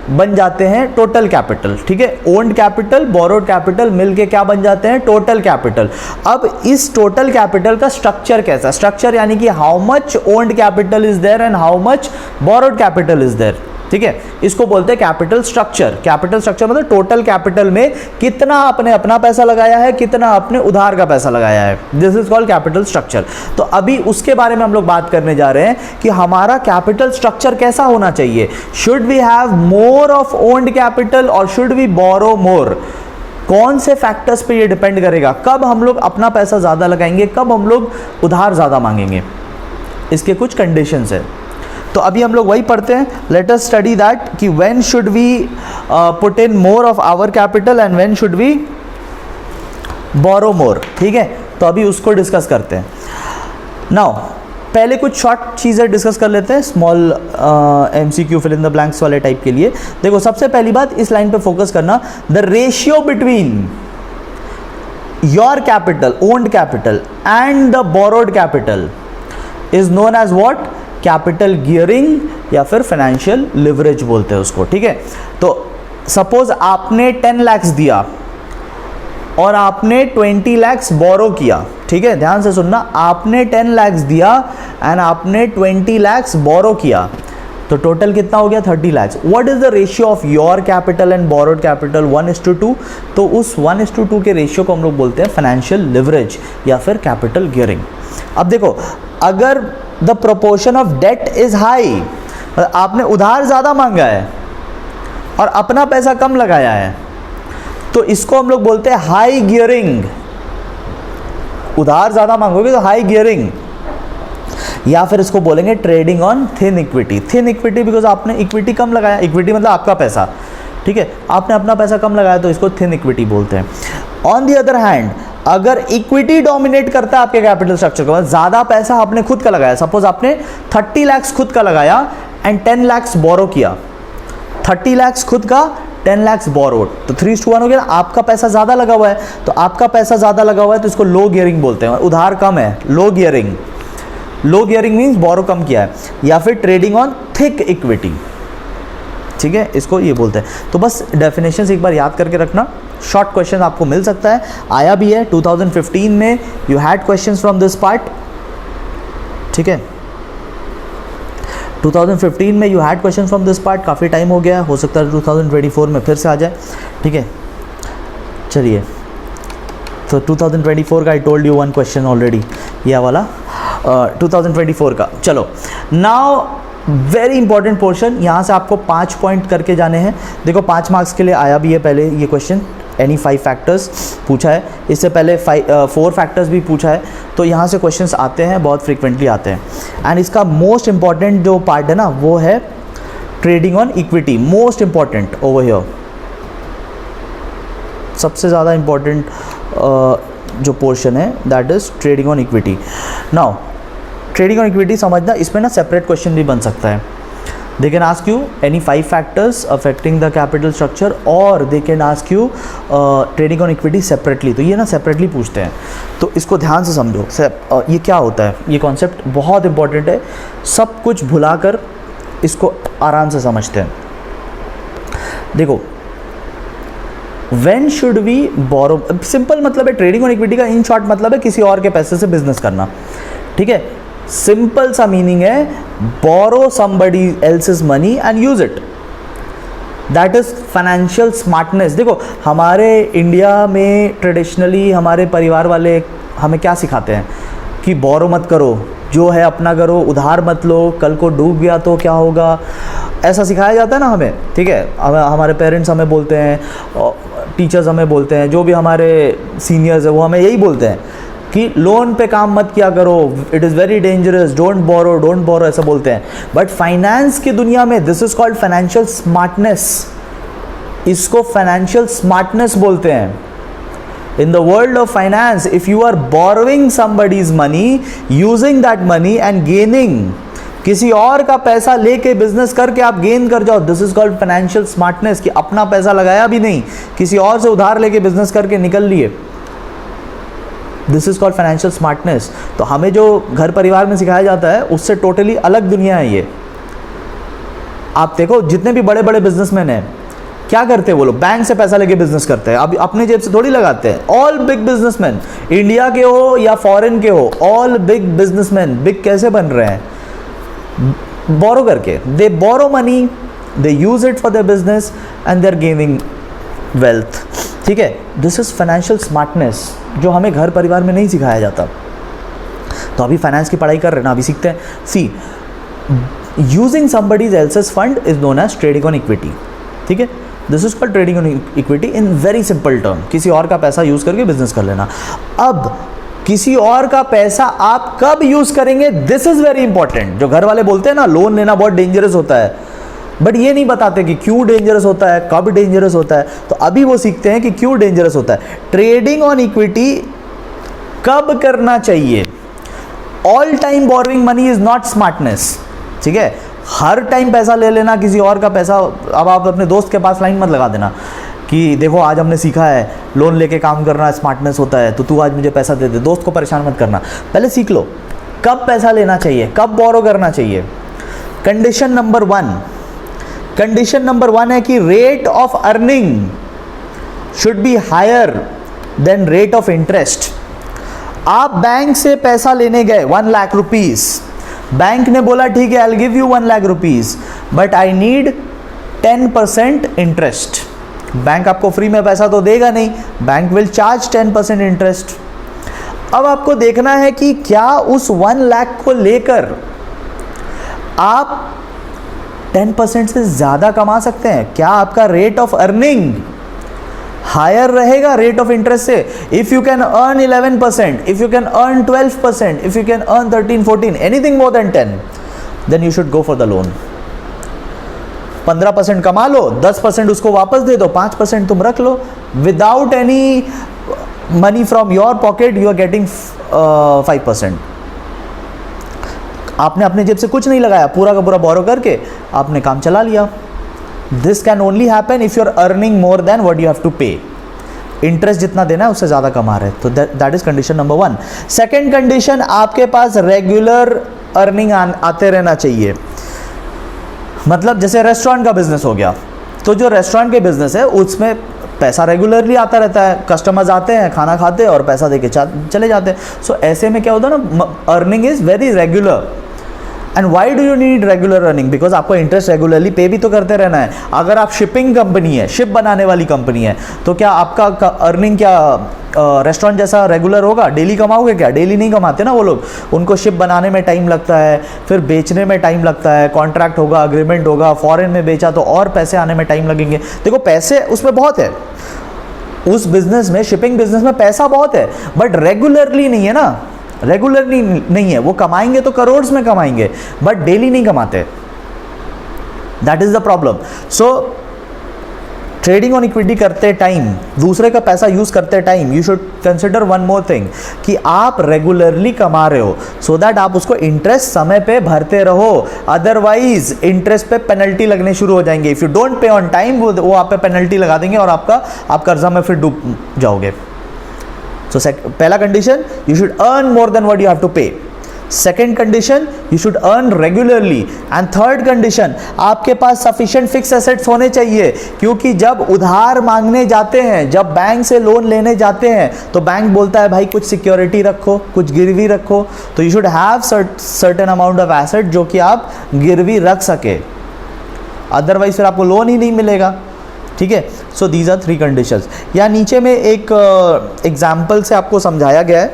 Speaker 1: बन जाते हैं टोटल कैपिटल, ठीक है। ओन्ड कैपिटल, बोरोड कैपिटल मिलके क्या बन जाते हैं? Total capital. अब इस टोटल कैपिटल का स्ट्रक्चर कैसा? स्ट्रक्चर यानी कि how much owned capital is there and how much borrowed capital is there, ठीक है। इसको बोलते हैं कैपिटल स्ट्रक्चर। कैपिटल स्ट्रक्चर मतलब टोटल कैपिटल में कितना आपने अपना पैसा लगाया है, कितना आपने उधार का पैसा लगाया है, this is called capital structure. तो अभी उसके बारे में हम लोग बात करने जा रहे हैं कि हमारा कैपिटल स्ट्रक्चर कैसा होना चाहिए। Should we have more of owned capital और शुड वी बोरो मोर? कौन से फैक्टर्स पे ये डिपेंड करेगा, कब हम लोग अपना पैसा ज़्यादा लगाएंगे, कब हम लोग उधार ज़्यादा मांगेंगे, इसके कुछ कंडीशंस है। तो अभी हम लोग वही पढ़ते हैं। लेट अस स्टडी दैट कि when should we put in more of our capital and when should we borrow more, ठीक है। तो अभी उसको डिस्कस करते हैं। नाउ पहले कुछ शॉर्ट चीज़ें डिस्कस कर लेते हैं, small MCQ fill in the blanks वाले टाइप के लिए। देखो, सबसे पहली बात इस लाइन पे फोकस करना, the ratio between your capital, owned capital and the borrowed capital is known as what? Capital gearing या फिर फाइनेंशियल लिवरेज बोलते हैं उसको, ठीक है। तो सपोज आपने 10 लाख दिया और आपने 20 लाख बोरो किया, ठीक है। ध्यान से सुनना, आपने 10 लाख दिया एंड आपने 20 लाख बोरो किया, तो टोटल कितना हो गया? 30 lakh. What is the ratio of your capital and borrowed capital? 1:2। तो उस 1:2 के रेशियो को हम लोग बोलते हैं फाइनेंशियल लिवरेज या फिर कैपिटल गियरिंग। अब देखो, अगर the proportion of debt is high, आपने उधार ज़्यादा मांगा है और अपना पैसा कम लगाया है, तो इसको हम लोग बोलते हैं हाई गियरिंग। उधार ज़्यादा मांगोगे तो हाई गियरिंग, या फिर इसको बोलेंगे trading on thin equity. Thin equity because आपने इक्विटी कम लगाया, इक्विटी मतलब आपका पैसा, ठीक है। आपने अपना पैसा कम लगाया तो इसको थिन इक्विटी बोलते हैं। ऑन दी अदर हैंड, अगर इक्विटी डोमिनेट करता है आपके कैपिटल स्ट्रक्चर को, ज़्यादा पैसा आपने खुद का लगाया, सपोज आपने 30 लाख खुद का लगाया एंड 10 लाख बोरो किया, 30 लाख खुद का, 10 लाख बोरोड, तो 3:1 हो गया। आपका पैसा ज़्यादा लगा हुआ है, तो आपका पैसा ज़्यादा लगा हुआ है तो इसको लो गियरिंग बोलते हैं। उधार कम है, लो गियरिंग। लो गियरिंग मीन्स बोरो कम किया है। या फिर ट्रेडिंग ऑन थिक इक्विटी, ठीक है, इसको ये बोलते हैं। तो बस डेफिनेशन एक बार याद करके रखना, शॉर्ट क्वेश्चन आपको मिल सकता है, आया भी है 2015 में, you had questions from this part, ठीक है। 2015 में you had question from this part, काफ़ी टाइम हो गया, हो सकता है 2024 में फिर से आ जाए, ठीक है। चलिए, तो 2024 का आई told you one question already, यह वाला 2024 का। चलो, नाउ वेरी इंपॉर्टेंट पोर्शन, यहाँ से आपको 5 पॉइंट करके जाने हैं। देखो, 5 मार्क्स के लिए आया भी है पहले ये क्वेश्चन, एनी 5 फैक्टर्स पूछा है, इससे पहले 4 फैक्टर्स भी पूछा है। तो यहाँ से क्वेश्चंस आते हैं, बहुत फ्रीक्वेंटली आते हैं। एंड इसका मोस्ट इंपॉर्टेंट जो पार्ट है ना, वो है trading on equity, most important over here, सबसे ज़्यादा इंपॉर्टेंट जो पोर्शन है, that is trading on equity. Now trading on equity समझना, इसमें ना सेपरेट क्वेश्चन भी बन सकता है। They can ask you any 5 factors affecting the capital structure, और they can ask you trading on equity separately. तो ये ना सेपरेटली पूछते हैं, तो इसको ध्यान से समझो। ये क्या होता है, ये कॉन्सेप्ट बहुत इंपॉर्टेंट है, सब कुछ भुलाकर इसको आराम से समझते हैं। देखो, when should we borrow, simple मतलब है ट्रेडिंग ऑन इक्विटी का इन शॉर्ट मतलब है किसी और के पैसे से बिजनेस करना, ठीक है। सिंपल सा मीनिंग है, borrow somebody else's money and use it, that is financial smartness. देखो, हमारे इंडिया में ट्रेडिशनली हमारे परिवार वाले हमें क्या सिखाते हैं कि बोरो मत करो, जो है अपना करो, उधार मत लो, कल को डूब गया तो क्या होगा, ऐसा सिखाया जाता है ना हमें, ठीक है। हमारे पेरेंट्स हमें बोलते हैं, टीचर्स हमें बोलते हैं, जो भी हमारे सीनियर्स हैं वो हमें यही बोलते हैं कि लोन पे काम मत किया करो, it is very dangerous, don't borrow ऐसा बोलते हैं। बट फाइनेंस की दुनिया में this is called financial smartness, इसको फाइनेंशियल स्मार्टनेस बोलते हैं। In the world of finance, if you are borrowing somebody's money, using that money and gaining, किसी और का पैसा लेके बिजनेस करके आप गेन कर जाओ, this is called financial smartness, कि अपना पैसा लगाया भी नहीं, किसी और से उधार लेके बिजनेस करके निकल लिए, this is called financial smartness. तो हमें जो घर परिवार में सिखाया जाता है उससे टोटली अलग दुनिया है ये। आप देखो जितने भी बड़े बड़े बिजनेसमैन हैं, क्या करते हैं वो लोग? बैंक से पैसा लेके बिजनेस करते हैं, अब अपने जेब से थोड़ी लगाते हैं। ऑल बिग बिजनेसमैन, इंडिया के हो या फॉरेन के हो, ऑल बिग बिजनेसमैन बिग कैसे बन रहे हैं? बोरो करके, they borrow money, they use it for their business and they are gaining wealth. ठीक है, दिस इज फाइनेंशियल स्मार्टनेस जो हमें घर परिवार में नहीं सिखाया जाता। तो अभी फाइनेंस की पढ़ाई कर रहे हैं ना, अभी सीखते हैं। See, using somebody's else's fund is known as trading on equity. ठीक है, this is called trading on equity in very simple term, किसी और का पैसा यूज करके बिजनेस कर लेना। अब किसी और का पैसा आप कब यूज करेंगे, दिस इज वेरी इंपॉर्टेंट। जो घर वाले बोलते हैं ना लोन लेना बहुत डेंजरस होता है, बट ये नहीं बताते कि क्यों डेंजरस होता है, कब डेंजरस होता है। तो अभी वो सीखते हैं कि क्यों डेंजरस होता है। ट्रेडिंग ऑन इक्विटी कब करना चाहिए? All time borrowing money is not smartness. ठीक है, हर टाइम पैसा ले लेना किसी और का पैसा। अब आप अपने दोस्त के पास लाइन मत लगा देना कि देखो आज हमने सीखा है लोन लेके काम करना स्मार्टनेस होता है, तो तू आज मुझे पैसा दे दे। दोस्त को परेशान मत करना, पहले सीख लो कब पैसा लेना चाहिए, कब बोरो करना चाहिए। कंडीशन नंबर वन है कि rate of earning should be higher than rate of interest. आप बैंक से पैसा लेने गए 1 लाख रुपीज, बैंक ने बोला ठीक है I will give you 1 lakh rupees but I need 10% interest. Bank आपको फ्री में पैसा तो देगा नहीं, बैंक विल चार्ज 10% इंटरेस्ट। अब आपको देखना है कि क्या उस 1 लाख को लेकर आप 10% से ज़्यादा कमा सकते हैं, क्या आपका रेट ऑफ अर्निंग हायर रहेगा रेट ऑफ इंटरेस्ट से। If you can earn 11%, if you can earn 12%, if you can earn 13-14, anything more than 10, then you should go for the loan. 15% कमा लो, 10% उसको वापस दे दो, 5% तुम रख लो। Without any money from your pocket you are getting 5%। आपने अपने जेब से कुछ नहीं लगाया, पूरा का पूरा बोरो करके आपने काम चला लिया। This can only happen if you are earning more than what you have to pay. Interest जितना देना है उससे ज़्यादा कमा रहे, तो that is condition number 1। Second condition, आपके पास रेगुलर अर्निंग आते रहना चाहिए। मतलब जैसे रेस्टोरेंट का बिजनेस हो गया, तो जो रेस्टोरेंट के बिजनेस है उसमें पैसा रेगुलरली आता रहता है, कस्टमर्स आते हैं, खाना खाते हैं और पैसा देके चले जाते हैं। सो ऐसे में क्या होता है ना, earning is very regular. And why do you need regular earning? Because आपको इंटरेस्ट रेगुलरली पे भी तो करते रहना है। अगर आप शिपिंग कंपनी है, शिप बनाने वाली कंपनी है, तो क्या आपका अर्निंग क्या रेस्टोरेंट जैसा रेगुलर होगा? डेली कमाओगे क्या? डेली नहीं कमाते ना वो लोग, उनको शिप बनाने में टाइम लगता है, फिर बेचने में टाइम लगता है, कॉन्ट्रैक्ट होगा, अग्रीमेंट होगा, फॉरेन में बेचा तो और पैसे आने में टाइम लगेंगे। देखो पैसे उसमें बहुत है, उस बिजनेस में, शिपिंग बिजनेस में पैसा बहुत है, बट रेगुलरली नहीं है ना, रेगुलरली नहीं है। वो कमाएंगे तो करोड़ में कमाएंगे, बट डेली नहीं कमाते। That is the problem. So trading on equity करते टाइम, दूसरे का पैसा यूज करते time, you should consider one more thing कि आप रेगुलरली कमा रहे हो, सो दैट आप उसको इंटरेस्ट समय पे भरते रहो। अदरवाइज इंटरेस्ट पे पेनल्टी लगने शुरू हो जाएंगे। If you don't pay on time, वो आप पे पेनल्टी लगा देंगे और आप कर्जा में फिर डूब जाओगे। So पहला condition, you should earn more than what you have to pay. Second condition, you should earn regularly. And third condition, आपके पास sufficient fixed assets होने चाहिए, क्योंकि जब उधार मांगने जाते हैं, जब बैंक से लोन लेने जाते हैं, तो बैंक बोलता है भाई कुछ सिक्योरिटी रखो, कुछ गिरवी रखो। तो you should have certain amount of asset जो कि आप गिरवी रख सके, अदरवाइज फिर आपको लोन ही नहीं मिलेगा। ठीक है, सो दीज आर 3 कंडीशंस। या नीचे में एक एग्जाम्पल से आपको समझाया गया है,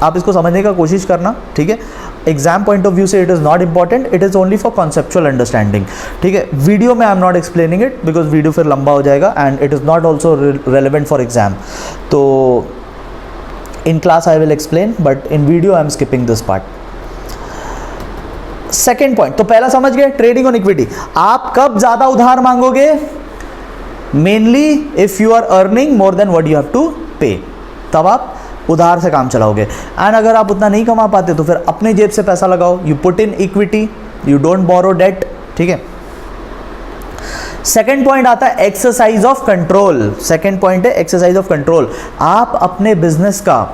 Speaker 1: आप इसको समझने का कोशिश करना। ठीक है, एग्जाम पॉइंट ऑफ व्यू से it is not important, it is only for conceptual understanding. ठीक है, वीडियो में I am not explaining it because video फिर लंबा हो जाएगा and it is not also relevant for exam. तो In class I will explain, but in video I am skipping this part. Second point, तो पहला समझ गए ट्रेडिंग ऑन इक्विटी. आप कब ज्यादा उधार मांगोगे? Mainly if you are earning more than what you have to pay, तब आप उधार से काम चलाओगे. एंड अगर आप उतना नहीं कमा पाते तो फिर अपने जेब से पैसा लगाओ. You put in equity, you don't borrow debt. ठीक है. सेकेंड पॉइंट आता है exercise of control. Second point है एक्सरसाइज ऑफ कंट्रोल. आप अपने बिजनेस का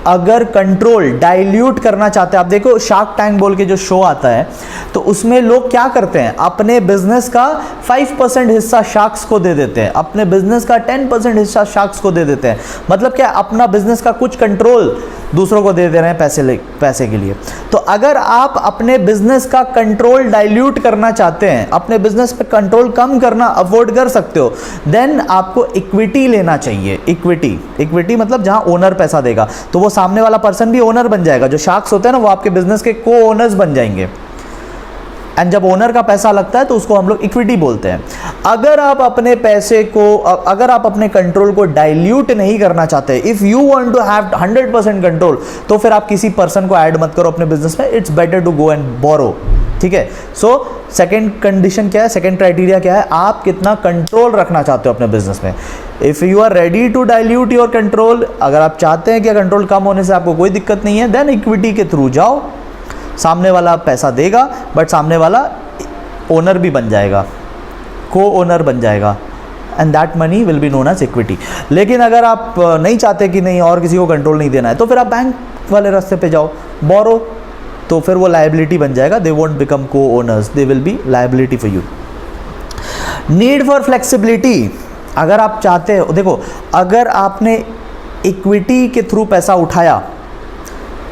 Speaker 1: अगर कंट्रोल डाइल्यूट करना चाहते हैं, आप देखो शार्क टैंक बोल के जो शो आता है, तो उसमें लोग क्या करते हैं, अपने बिजनेस का 5% हिस्सा शार्क्स को दे देते हैं, अपने बिजनेस का 10% हिस्सा शार्क्स को दे देते हैं. मतलब क्या, अपना बिजनेस का कुछ कंट्रोल दूसरों को दे रहे हैं पैसे के लिए. तो अगर आप अपने बिजनेस का कंट्रोल डाइल्यूट करना चाहते हैं, अपने बिजनेस पे कंट्रोल कम करना अफोर्ड कर सकते हो, देन आपको इक्विटी लेना चाहिए. इक्विटी मतलब जहां ओनर पैसा देगा, तो वो सामने वाला पर्सन भी ओनर बन जाएगा. जो शार्क्स होते हैं ना, वो आपके बिजनेस के को ओनर्स बन जाएंगे. एंड जब ओनर का पैसा लगता है तो उसको हम लोग इक्विटी बोलते हैं. अगर आप अपने पैसे को, अगर आप अपने कंट्रोल को डाइल्यूट नहीं करना चाहते, if you want to have 100% control, तो फिर आप किसी पर्सन को ऐड मत करो अपने बिजनेस में. It's better to go and borrow. ठीक है. सो सेकेंड कंडीशन क्या है, सेकेंड क्राइटेरिया क्या है, आप कितना कंट्रोल रखना चाहते हो अपने बिजनेस में. If you are ready to dilute your control, अगर आप चाहते हैं कि कंट्रोल कम होने से आपको कोई दिक्कत नहीं है, देन इक्विटी के थ्रू जाओ. सामने वाला पैसा देगा, बट सामने वाला ओनर भी बन जाएगा, को ओनर बन जाएगा, and that money will be known as equity. लेकिन अगर आप नहीं चाहते कि नहीं और किसी को कंट्रोल नहीं देना है, तो फिर आप बैंक वाले रास्ते पे जाओ, बोरो. तो फिर वो लायबिलिटी बन जाएगा. दे वोंट बिकम को owners, they will be liability for you. Need for flexibility. अगर आप चाहते हो, देखो अगर आपने इक्विटी के थ्रू पैसा उठाया,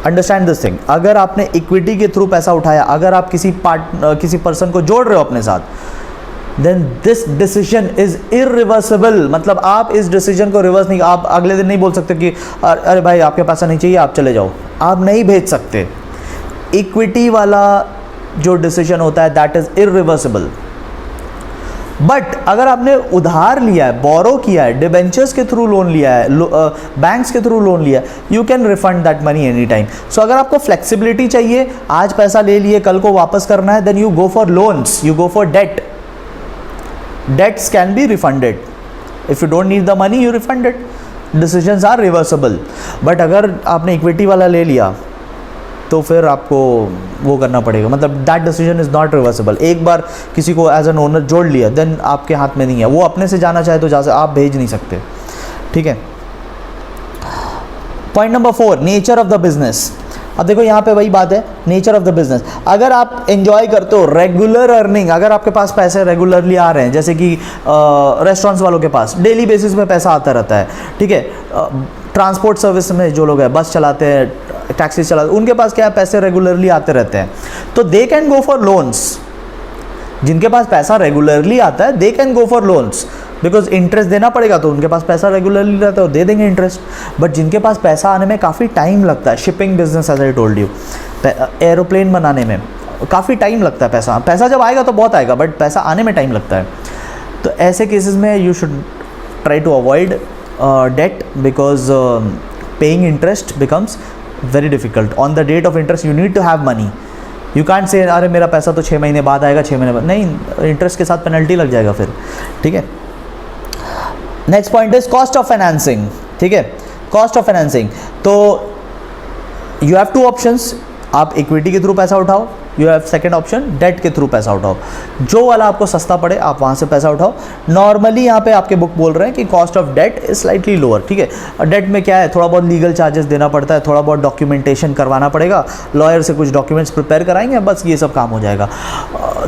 Speaker 1: अंडरस्टैंड दिस थिंग, अगर आपने इक्विटी के थ्रू पैसा उठाया, अगर आप किसी पर्सन को जोड़ रहे हो अपने साथ, then this decision is irreversible. मतलब आप इस डिसीजन को रिवर्स नहीं, आप अगले दिन नहीं बोल सकते कि अरे भाई आपके पैसा नहीं चाहिए, आप चले जाओ. आप नहीं भेज सकते. इक्विटी वाला जो डिसीजन होता है दैट इज इरिवर्सिबल. बट अगर आपने उधार लिया है, बोरो किया है, डिबेंचर्स के थ्रू लोन लिया है, बैंक्स के थ्रू लोन लिया है, you can refund that money any time. So अगर आपको फ्लेक्सिबिलिटी चाहिए, आज पैसा ले लिए कल को वापस करना है, then you go for loans, you go for debt. Debts can be refunded. If you don't need the money, you refund it. Decisions are reversible. But अगर आपने इक्विटी वाला ले लिया तो फिर आपको वो करना पड़ेगा. मतलब that decision is not reversible. एक बार किसी को एज एन ओनर जोड़ लिया, देन आपके हाथ में नहीं है. वो अपने से जाना चाहे तो जा सकते, आप भेज नहीं सकते. ठीक है. Point number 4, nature of the business. अब देखो यहाँ पे वही बात है, नेचर ऑफ द बिजनेस. अगर आप एंजॉय करते हो रेगुलर अर्निंग, अगर आपके पास पैसे रेगुलरली आ रहे हैं, जैसे कि रेस्टोरेंट्स वालों के पास डेली बेसिस पे पैसा आता रहता है. ठीक है. ट्रांसपोर्ट सर्विस में जो लोग हैं, बस चलाते हैं, टैक्सी चलाते हैं, उनके पास क्या है, पैसे रेगुलरली आते रहते हैं, तो they can go for loans. जिनके पास पैसा रेगुलरली आता है, they can go for loans, because interest देना पड़ेगा, तो उनके पास पैसा रेगुलरली रहता है, दे देंगे इंटरेस्ट. बट जिनके पास पैसा आने में काफ़ी टाइम लगता है, shipping business as I told you, aeroplane बनाने में काफ़ी टाइम लगता है. पैसा जब आएगा तो बहुत आएगा, बट पैसा आने में टाइम लगता है. तो ऐसे केसेस में you should try to avoid debt, because paying interest becomes very difficult. On the date of interest you need to have money. You can't say अरे मेरा पैसा तो 6 महीने बाद आएगा, 6 महीने बाद नहीं, इंटरेस्ट के साथ पेनल्टी लग जाएगा फिर. ठीक है. Next point is cost of financing. ठीक है. कॉस्ट ऑफ फाइनेंसिंग, तो यू हैव 2 ऑप्शंस. आप इक्विटी के थ्रू पैसा उठाओ, you have second option debt के थ्रू पैसा उठाओ. जो वाला आपको सस्ता पड़े आप वहाँ से पैसा उठाओ. नॉर्मली यहाँ पे आपके बुक बोल रहे हैं कि cost of debt is slightly lower. ठीक है. डेट में क्या है, थोड़ा बहुत लीगल चार्जेस देना पड़ता है, थोड़ा बहुत डॉक्यूमेंटेशन करवाना पड़ेगा, लॉयर से कुछ डॉक्यूमेंट्स प्रिपेयर कराएंगे, बस ये सब काम हो जाएगा.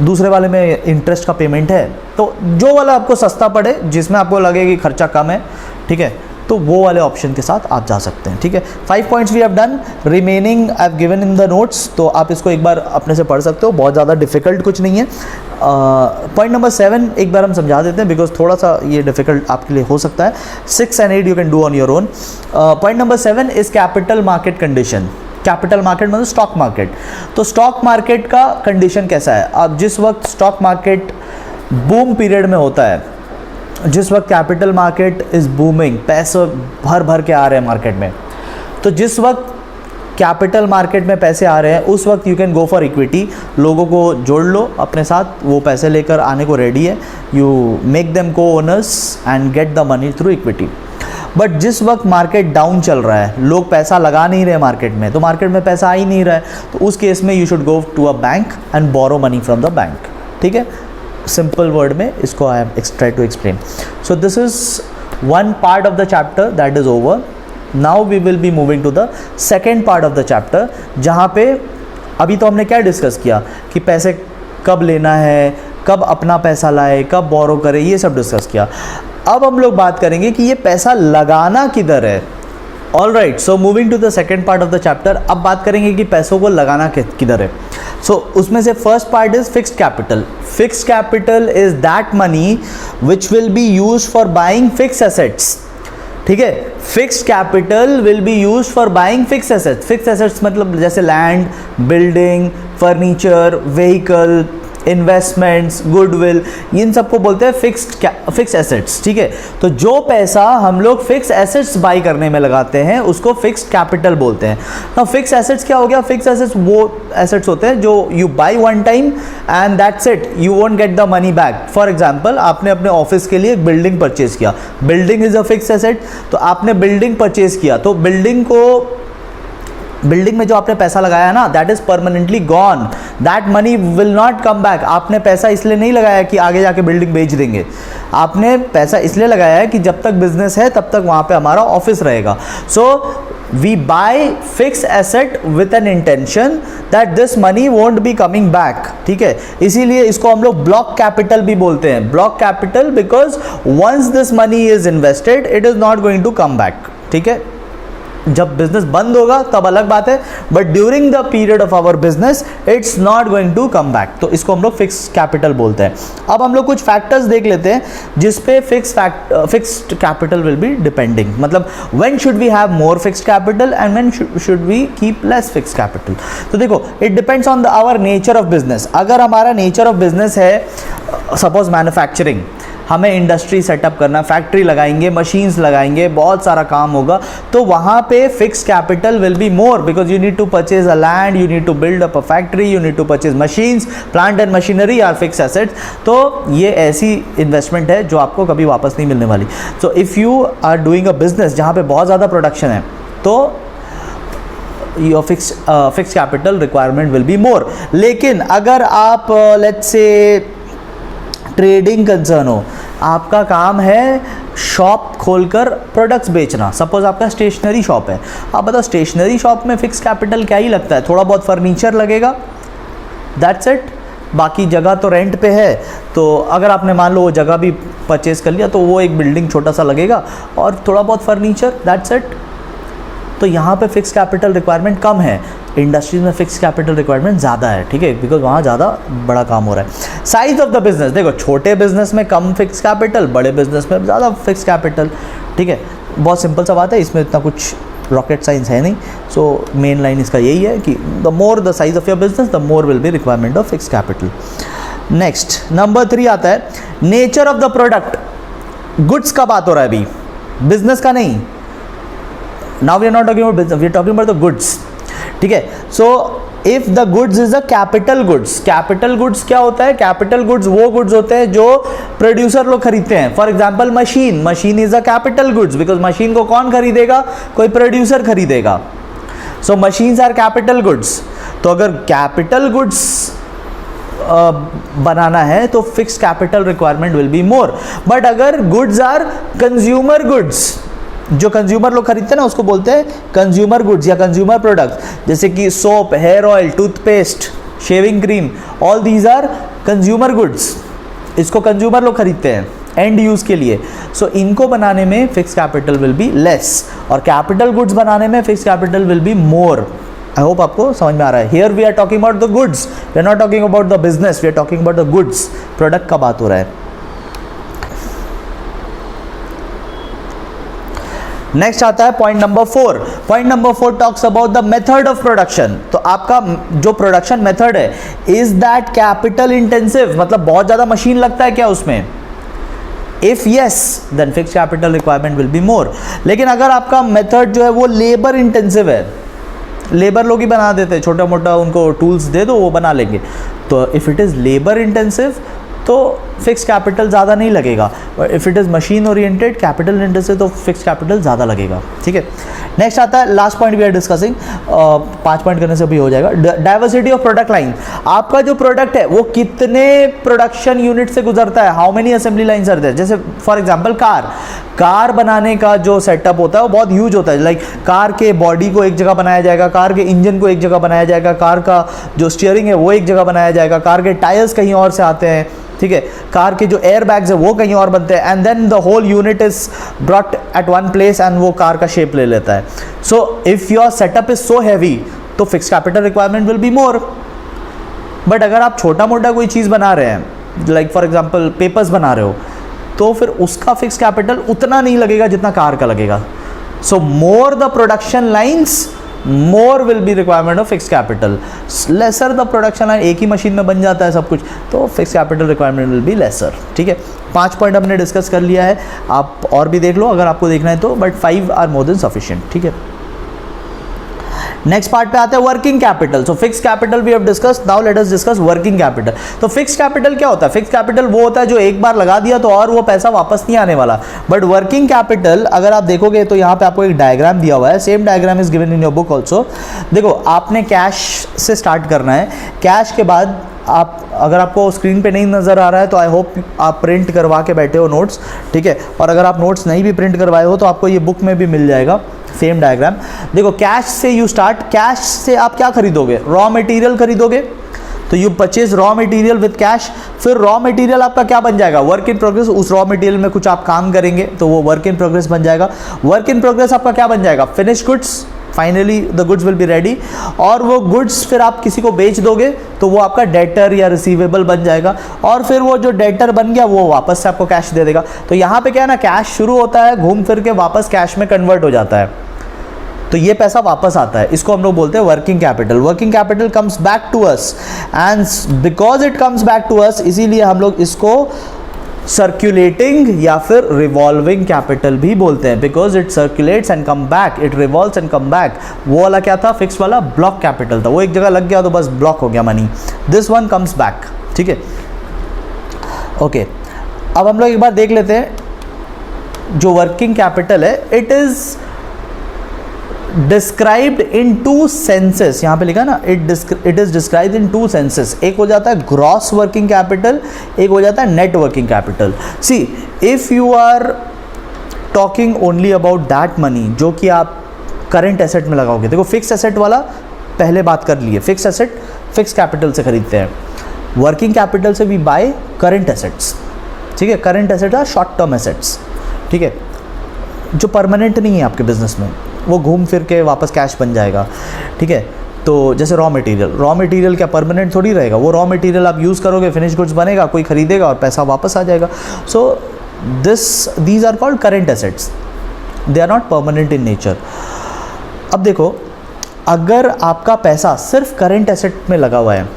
Speaker 1: दूसरे वाले में इंटरेस्ट का पेमेंट है. तो जो वाला आपको सस्ता पड़े, जिसमें आपको लगे कि खर्चा कम है, ठीक है, तो वो वाले ऑप्शन के साथ आप जा सकते हैं. ठीक है. 5 points we have done, remaining I have given in the notes, तो आप इसको एक बार अपने से पढ़ सकते हो, बहुत ज़्यादा डिफिकल्ट कुछ नहीं है. पॉइंट नंबर 7 एक बार हम समझा देते हैं, बिकॉज थोड़ा सा ये डिफिकल्ट आपके लिए हो सकता है. 6 and 8 you can do on your own. Point number 7 is capital market condition. Capital market मतलब स्टॉक मार्केट. तो स्टॉक मार्केट का कंडीशन कैसा है, अब जिस वक्त स्टॉक मार्केट बूम पीरियड में होता है, जिस वक्त कैपिटल मार्केट इज़ बूमिंग, पैसे भर भर के आ रहे हैं मार्केट में, तो जिस वक्त कैपिटल मार्केट में पैसे आ रहे हैं उस वक्त you can go for equity, लोगों को जोड़ लो अपने साथ, वो पैसे लेकर आने को रेडी है, यू मेक देम को owners and get the money through equity. But जिस वक्त मार्केट डाउन चल रहा है, लोग पैसा लगा नहीं रहे मार्केट में, तो मार्केट में पैसा आ ही नहीं रहा है, तो उस केस में you should go to a bank and borrow money from the bank. ठीक है, सिंपल वर्ड में इसको I am try to explain. So this is one part of the chapter that is over. Now we will be moving to the second part of the chapter, जहाँ पे अभी तो हमने क्या डिस्कस किया कि पैसे कब लेना है, कब अपना पैसा लाए, कब बोरो करे, ये सब डिस्कस किया। अब हम लोग बात करेंगे कि ये पैसा लगाना किधर है। All right, so moving to the second part of the chapter, अब बात करेंगे कि पैसों को लगाना किधर है। सो उसमें से first part is fixed capital. Fixed capital is that money which will be used for buying fixed assets. ठीक है, fixed capital will be used for buying fixed assets. Fixed assets मतलब जैसे land, building, furniture, vehicle, investments, goodwill, इन सबको बोलते हैं fixed assets. ठीक है, तो जो पैसा हम लोग फिक्स्ड एसेट्स बाई करने में लगाते हैं उसको फिक्स्ड कैपिटल बोलते हैं। नाउ फिक्स्ड एसेट्स क्या हो गया? फिक्स्ड एसेट्स वो एसेट्स होते हैं जो you by one time and that's it, you won't get the money back. For example, आपने अपने ऑफिस के लिए एक बिल्डिंग परचेज किया, building is a fixed asset, तो आपने बिल्डिंग परचेज किया, तो बिल्डिंग में जो आपने पैसा लगाया ना, that is permanently gone, that money will not come back. आपने पैसा इसलिए नहीं लगाया कि आगे जाके बिल्डिंग बेच देंगे, आपने पैसा इसलिए लगाया है कि जब तक बिजनेस है तब तक वहाँ पे हमारा ऑफिस रहेगा। So we buy fixed asset with an intention that this money won't be coming back. ठीक है, इसीलिए इसको हम लोग ब्लॉक कैपिटल भी बोलते हैं। Block capital because once this money is invested it is not going to come back. ठीक है, जब बिजनेस बंद होगा तब अलग बात है, but during the period of our business it's not going to come back, तो इसको हम लोग फिक्स्ड कैपिटल बोलते हैं। अब हम लोग कुछ फैक्टर्स देख लेते हैं जिसपे fixed capital will be depending, मतलब when should we have more fixed capital and when should we keep less fixed capital. तो देखो, it depends on our nature of business. अगर हमारा नेचर ऑफ बिजनेस है सपोज मैन्युफैक्चरिंग, हमें industry setup करना, factory लगाएंगे, machines लगाएंगे, बहुत सारा काम होगा, तो वहाँ पे fixed capital will be more because you need to purchase a land, you need to build up a factory, you need to purchase machines, plant and machinery are fixed assets. तो ये ऐसी इन्वेस्टमेंट है जो आपको कभी वापस नहीं मिलने वाली। So if you are doing a business जहाँ पे बहुत ज़्यादा प्रोडक्शन है, तो your fixed capital requirement will be more. लेकिन अगर आप लेट्स से ट्रेडिंग कंसर्न हो, आपका काम है शॉप खोलकर प्रोडक्ट्स बेचना, सपोज आपका स्टेशनरी शॉप है, आप बताओ स्टेशनरी शॉप में फिक्स कैपिटल क्या ही लगता है, थोड़ा बहुत फर्नीचर लगेगा, दैट्स इट, बाकी जगह तो रेंट पे है। तो अगर आपने मान लो वो जगह भी परचेज कर लिया तो वो एक बिल्डिंग छोटा सा लगेगा और थोड़ा बहुत फर्नीचर, दैट्स इट। तो यहाँ पे फिक्स कैपिटल रिक्वायरमेंट कम है, इंडस्ट्रीज में फिक्स कैपिटल रिक्वायरमेंट ज़्यादा है। ठीक है, बिकॉज वहाँ ज़्यादा बड़ा काम हो रहा है। साइज ऑफ द बिजनेस, देखो छोटे बिजनेस में कम फिक्स कैपिटल, बड़े बिजनेस में ज़्यादा फिक्स कैपिटल। ठीक है, बहुत सिंपल सा बात है, इसमें इतना कुछ रॉकेट साइंस है नहीं। सो मेन लाइन इसका यही है कि the more the size of your business the more will be requirement of fix capital. Next number 3 आता है nature of the product. Goods का बात हो रहा है अभी, बिजनेस का नहीं। Now we are not talking about business, we are talking about the goods. ठीक है, so if the goods is a capital goods, capital goods क्या होता है? कैपिटल गुड्स वो गुड्स होते हैं जो प्रोड्यूसर लोग खरीदते हैं। For example machine is a capital goods because machine को कौन खरीदेगा? कोई प्रोड्यूसर खरीदेगा। So machines are capital goods. तो अगर कैपिटल गुड्स बनाना है तो fixed capital requirement will be more. But अगर गुड्स आर कंज्यूमर गुड्स, जो कंज्यूमर लोग खरीदते हैं ना उसको बोलते हैं कंज्यूमर गुड्स या कंज्यूमर प्रोडक्ट्स, जैसे कि soap, hair oil, toothpaste, shaving cream, all these are consumer goods. इसको कंज्यूमर लोग खरीदते हैं एंड यूज के लिए। सो इनको बनाने में fix capital will be less और कैपिटल गुड्स बनाने में fix capital will be more. I hope आपको समझ में आ रहा है। Here we are talking about the goods, we are not talking about the business, we are talking about the goods. Product का बात हो रहा है। नेक्स्ट आता है point number 4। Point number 4 talks about the method of production. तो आपका जो प्रोडक्शन मेथड है, इज दैट कैपिटल इंटेंसिव, मतलब बहुत ज़्यादा मशीन लगता है क्या उसमें? If yes then fix capital requirement will be more. लेकिन अगर आपका मेथड जो है वो लेबर इंटेंसिव है, लेबर लोग ही बना देते हैं, छोटा मोटा उनको टूल्स दे दो वो बना लेंगे, तो if it is labour intensive तो फिक्स कैपिटल ज़्यादा नहीं लगेगा। If it is machine oriented capital intensive तो फिक्स कैपिटल ज़्यादा लगेगा। ठीक है, नेक्स्ट आता है last point we are discussing, 5 point करने से भी हो जाएगा। डाइवर्सिटी ऑफ प्रोडक्ट लाइन, आपका जो प्रोडक्ट है वो कितने प्रोडक्शन यूनिट से गुजरता है, how many assembly lines are there. जैसे फॉर एग्जांपल कार बनाने का जो सेटअप होता है वो बहुत ह्यूज होता है। लाइक कार के बॉडी को एक जगह बनाया जाएगा, कार के इंजन को एक जगह बनाया जाएगा, कार का जो स्टीयरिंग है वो एक जगह बनाया जाएगा, कार के टायर्स कहीं और से आते हैं, ठीक है, कार के जो एयर बैग्स है वो कहीं और बनते हैं, and then the whole unit is brought at one place and वो कार का शेप ले लेता है। So if your setup is so heavy तो fix capital requirement will be more. But अगर आप छोटा मोटा कोई चीज़ बना रहे हैं, लाइक फॉर एग्जांपल पेपर्स बना रहे हो, तो फिर उसका फिक्स कैपिटल उतना नहीं लगेगा जितना कार का लगेगा। So more the production lines more will be requirement of fix capital, lesser the production line, एक ही मशीन में बन जाता है सब कुछ, तो fix capital requirement will be lesser. ठीक है, 5 पॉइंट हमने डिस्कस कर लिया है, आप और भी देख लो अगर आपको देखना है तो, but 5 are more than sufficient. ठीक है, नेक्स्ट पार्ट पे आते हैं working capital. So fix capital we have discussed, now let us discuss working capital. तो फिक्स कैपिटल क्या होता है? फिक्स कैपिटल वो होता है जो एक बार लगा दिया तो और वो पैसा वापस नहीं आने वाला। बट वर्किंग कैपिटल अगर आप देखोगे तो यहाँ पे आपको एक डायग्राम दिया हुआ है, same diagram is given in your book also. देखो आपने कैश से स्टार्ट करना है, कैश के बाद आप, अगर आपको स्क्रीन पे नहीं नज़र आ रहा है तो आई होप आप प्रिंट करवा के बैठे हो नोट्स, ठीक है, और अगर आप नोट्स नहीं भी प्रिंट करवाए हो तो आपको ये बुक में भी मिल जाएगा सेम डायग्राम। देखो कैश से यू स्टार्ट, कैश से आप क्या खरीदोगे? रॉ मटेरियल खरीदोगे, तो you purchase raw material with cash. फिर रॉ मटेरियल आपका क्या बन जाएगा? Work in progress. उस रॉ मटेरियल में कुछ आप काम करेंगे तो वो वर्क इन प्रोग्रेस बन जाएगा। वर्क इन प्रोग्रेस आपका क्या बन जाएगा? Finish goods. Finally the goods will be ready, और वो गुड्स फिर आप किसी को बेच दोगे तो वो आपका डेटर या रिसीवेबल बन जाएगा, और फिर वो जो डेटर बन गया वो वापस से आपको कैश दे देगा। तो यहाँ पे क्या है ना, कैश शुरू होता है, घूम फिर के वापस कैश में कन्वर्ट हो जाता है, तो ये पैसा वापस आता है। इसको हम लोग बोलते हैं working capital. Working capital comes back to us, and because it comes back to us इसीलिए हम लोग इसको सर्क्यूलेटिंग या फिर रिवॉल्विंग कैपिटल भी बोलते हैं, because it circulates and come back, it revolves and come back. वो वाला क्या था? फिक्स वाला ब्लॉक कैपिटल था, वो एक जगह लग गया तो बस ब्लॉक हो गया money. This one comes back. ठीक है, ओके, अब हम लोग एक बार देख लेते हैं जो वर्किंग कैपिटल है, it is described in 2 senses. यहाँ पे लिखा ना, it is described in 2 senses. एक हो जाता है ग्रॉस वर्किंग कैपिटल, एक हो जाता है net working capital. See if you are talking only about that money जो कि आप करंट एसेट में लगाओगे, देखो फिक्स एसेट वाला पहले बात कर लिए, फिक्स एसेट फिक्स कैपिटल से खरीदते हैं, वर्किंग कैपिटल से भी बाय करंट एसेट्स। ठीक है, current asset are short term assets, ठीक है, जो परमानेंट नहीं है आपके बिजनेस में, वो घूम फिर के वापस कैश बन जाएगा। ठीक है, तो जैसे रॉ मटेरियल क्या परमानेंट थोड़ी रहेगा? वो रॉ मटेरियल आप यूज़ करोगे, फिनिश गुड्स बनेगा, कोई खरीदेगा और पैसा वापस आ जाएगा। So these are called current assets, they are not permanent in nature. अब देखो, अगर आपका पैसा सिर्फ करेंट एसेट में लगा हुआ है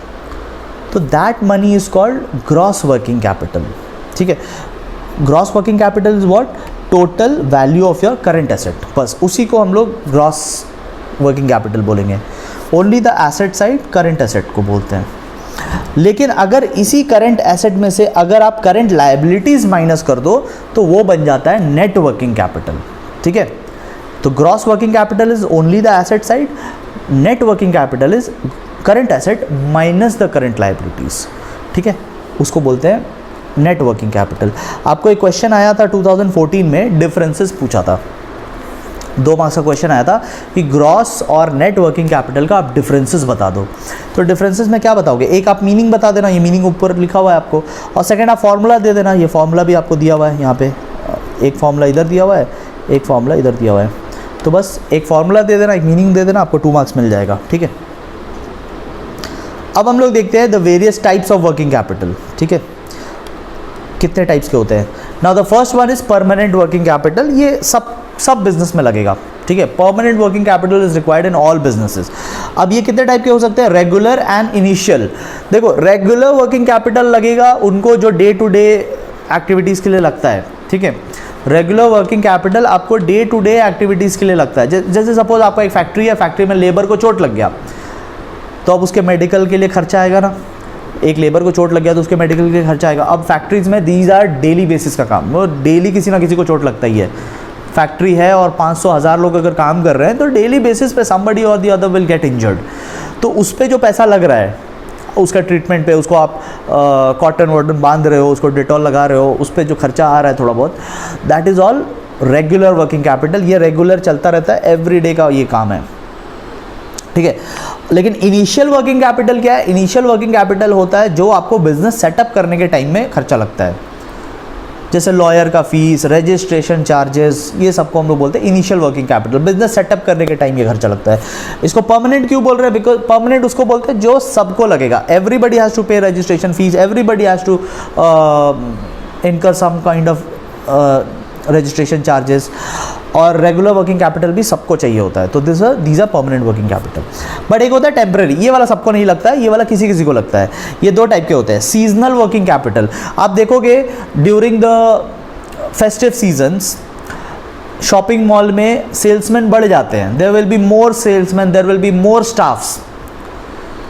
Speaker 1: तो that money is called gross working capital. ठीक है, gross working capital is what? Total value of your current asset, बस उसी को हम लोग ग्रॉस वर्किंग कैपिटल बोलेंगे। Only the asset side current asset को बोलते हैं। लेकिन अगर इसी करंट एसेट में से अगर आप करंट लायबिलिटीज माइनस कर दो तो वो बन जाता है नेट वर्किंग कैपिटल। ठीक है, तो gross working capital is only the asset side, net working capital is current asset minus the current liabilities. ठीक है, उसको बोलते हैं नेट वर्किंग कैपिटल। आपको एक क्वेश्चन आया था 2014 में, डिफरेंसेस पूछा था, 2 मार्क्स का क्वेश्चन आया था कि ग्रॉस और नेट वर्किंग कैपिटल का आप डिफरेंसेस बता दो। तो डिफरेंसेस में क्या बताओगे? एक आप मीनिंग बता देना, ये मीनिंग ऊपर लिखा हुआ है आपको, और सेकंड आप फॉर्मूला दे देना, ये फॉर्मूला भी आपको दिया हुआ है यहाँ पे, एक फॉर्मूला इधर दिया हुआ है, एक फॉर्मूला इधर दिया हुआ है, तो बस एक फॉर्मूला दे देना, एक मीनिंग दे देना, आपको 2 मार्क्स मिल जाएगा। ठीक है, अब हम लोग देखते हैं the various types of working capital. ठीक है, कितने टाइप्स के होते हैं? Now the first one is permanent working capital. ये सब बिजनेस में लगेगा। ठीक है, permanent working capital is required in all businesses. अब ये कितने टाइप के हो सकते हैं? Regular and initial. देखो रेगुलर वर्किंग कैपिटल लगेगा उनको जो डे टू डे एक्टिविटीज़ के लिए लगता है, ठीक है। रेगुलर वर्किंग कैपिटल आपको डे टू डे एक्टिविटीज़ के लिए लगता है। जैसे सपोज आपका एक फैक्ट्री है, फैक्ट्री में लेबर को चोट लग गया तो अब उसके मेडिकल के लिए खर्चा आएगा ना, एक लेबर को चोट लग गया तो उसके मेडिकल के लिए खर्चा आएगा। अब फैक्ट्रीज़ में दीज आर डेली बेसिस का काम, वो डेली किसी ना किसी को चोट लगता ही है। फैक्ट्री है और 500,000 लोग अगर काम कर रहे हैं तो डेली बेसिस पे somebody और the other will get injured. तो उस पर जो पैसा लग रहा है उसका ट्रीटमेंट पे, उसको आप कॉटन वॉटन बांध रहे हो, उसको डेटॉल लगा रहे हो, उस पर जो खर्चा आ रहा है थोड़ा बहुत, that is all regular working capital. ये रेगुलर चलता रहता है, एवरी डे का ये काम है, ठीक है। लेकिन इनिशियल वर्किंग कैपिटल क्या है? इनिशियल वर्किंग कैपिटल होता है जो आपको बिजनेस सेटअप करने के टाइम में खर्चा लगता है, जैसे लॉयर का फीस, रजिस्ट्रेशन चार्जेस, ये सबको हम लोग बोलते हैं initial working capital. Business setup करने के टाइम ये खर्चा लगता है। इसको परमानेंट क्यों बोल रहे हैं? बिकॉज परमानेंट उसको बोलते हैं जो सबको लगेगा। Everybody has to pay registration fees, everybody has to incur some kind of registration charges, और रेगुलर वर्किंग कैपिटल भी सबको चाहिए होता है। तो these are permanent working capital. But एक होता है टेम्पररी, ये वाला सबको नहीं लगता है, ये वाला किसी किसी को लगता है। ये दो टाइप के होते हैं। सीजनल वर्किंग कैपिटल, आप देखोगे during the festive seasons shopping mall में सेल्समैन बढ़ जाते हैं, there will be more salesman, there will be more staffs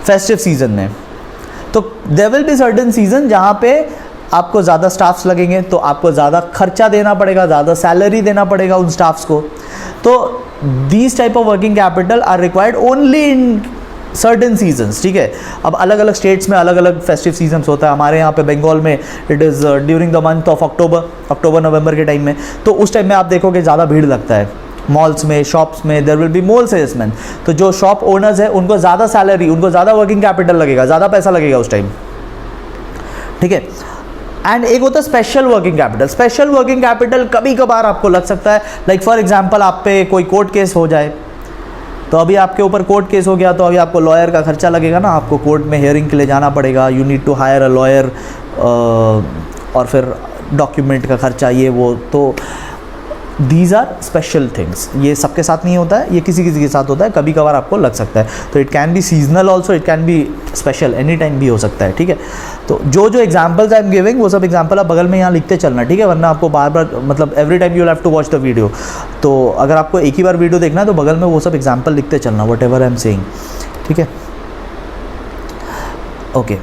Speaker 1: festive season में। तो there will be certain season जहाँ पे आपको ज़्यादा स्टाफ्स लगेंगे, तो आपको ज़्यादा खर्चा देना पड़ेगा, ज़्यादा सैलरी देना पड़ेगा उन स्टाफ्स को। तो these type of working capital R required only in certain seasons, ठीक है। अब अलग अलग स्टेट्स में अलग अलग फेस्टिव सीजन्स होता है। हमारे यहाँ पे बंगाल में it is during the month of October November के टाइम में, तो उस टाइम में आप देखोगे ज़्यादा भीड़ लगता है मॉल्स में, शॉप्स में, there will be more salesman. तो जो शॉप ओनर्स है उनको ज़्यादा सैलरी, उनको ज़्यादा वर्किंग कैपिटल लगेगा, ज़्यादा पैसा लगेगा उस टाइम, ठीक है। एंड एक होता है special working capital. Special working capital कभी कभार आपको लग सकता है, लाइक फॉर एग्जांपल आप पे कोई कोर्ट केस हो जाए, तो अभी आपके ऊपर कोर्ट केस हो गया तो अभी आपको लॉयर का खर्चा लगेगा ना, आपको कोर्ट में हियरिंग के लिए जाना पड़ेगा, you need to hire a lawyer, और फिर डॉक्यूमेंट का खर्चा, ये वो। तो दीज आर स्पेशल थिंग्स। ये सबके साथ नहीं होता है, ये किसी किसी के साथ होता है, कभी कभार आपको लग सकता है। तो it can be seasonal also, it can be special, any time भी हो सकता है, ठीक है। तो जो जो एग्जाम्पल्स आई एम गिविंग वो सब एग्जाम्पल आप बगल में यहाँ लिखते चलना, ठीक है, वरना आपको बार बार मतलब every time you have to watch the video. तो अगर आपको एक ही बार वीडियो देखना है तो बगल में वो सब एग्जाम्पल लिखते चलना, what ever I am saying, ठीक है। ओके,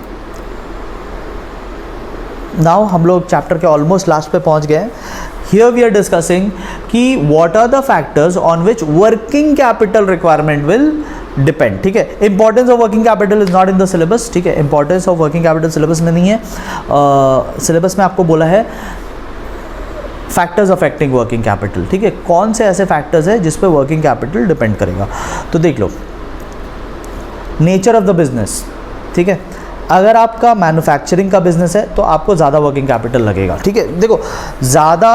Speaker 1: नाउ हम लोग चैप्टर के ऑलमोस्ट लास्ट पे पहुँच गए हैं। Here we are discussing कि what are the factors on which working capital requirement will depend, ठीक है। Importance of working capital is not in the syllabus, ठीक है। Importance of working capital syllabus में नहीं है। syllabus में आपको बोला है फैक्टर्स अफेक्टिंग वर्किंग कैपिटल, ठीक है। कौन से ऐसे फैक्टर्स है जिस पे वर्किंग कैपिटल डिपेंड करेगा? तो देख लो, नेचर ऑफ द बिजनेस, ठीक है। अगर आपका मैन्युफैक्चरिंग का बिजनेस है तो आपको ज़्यादा वर्किंग कैपिटल लगेगा, ठीक है। देखो, ज़्यादा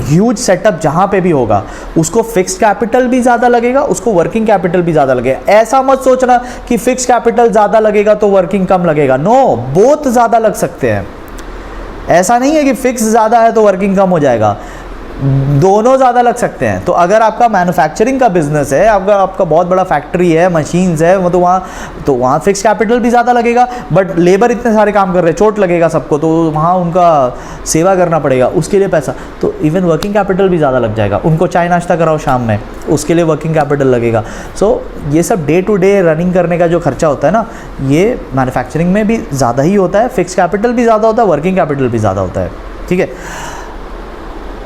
Speaker 1: ह्यूज सेटअप जहाँ पे भी होगा उसको फिक्स्ड कैपिटल भी ज़्यादा लगेगा, उसको वर्किंग कैपिटल भी ज़्यादा लगेगा। ऐसा मत सोचना कि फिक्स्ड कैपिटल ज़्यादा लगेगा तो वर्किंग कम लगेगा, नो, बोथ ज़्यादा लग सकते हैं। ऐसा नहीं है कि फिक्स ज़्यादा है तो वर्किंग कम हो जाएगा, दोनों ज़्यादा लग सकते हैं। तो अगर आपका मैन्युफैक्चरिंग का बिजनेस है, आपका बहुत बड़ा फैक्ट्री है, मशीन्स है, तो वहाँ फिक्स कैपिटल भी ज़्यादा लगेगा, बट लेबर इतने सारे काम कर रहे हैं, चोट लगेगा सबको, तो वहाँ उनका सेवा करना पड़ेगा, उसके लिए पैसा, तो इवन वर्किंग कैपिटल भी ज़्यादा लग जाएगा। उनको चाय नाश्ता कराओ शाम में, उसके लिए वर्किंग कैपिटल लगेगा। सो ये सब डे टू डे रनिंग करने का जो खर्चा होता है ना, ये मैन्युफैक्चरिंग में भी ज़्यादा ही होता है, फिक्स कैपिटल भी ज़्यादा होता है, वर्किंग कैपिटल भी ज़्यादा होता है, ठीक है।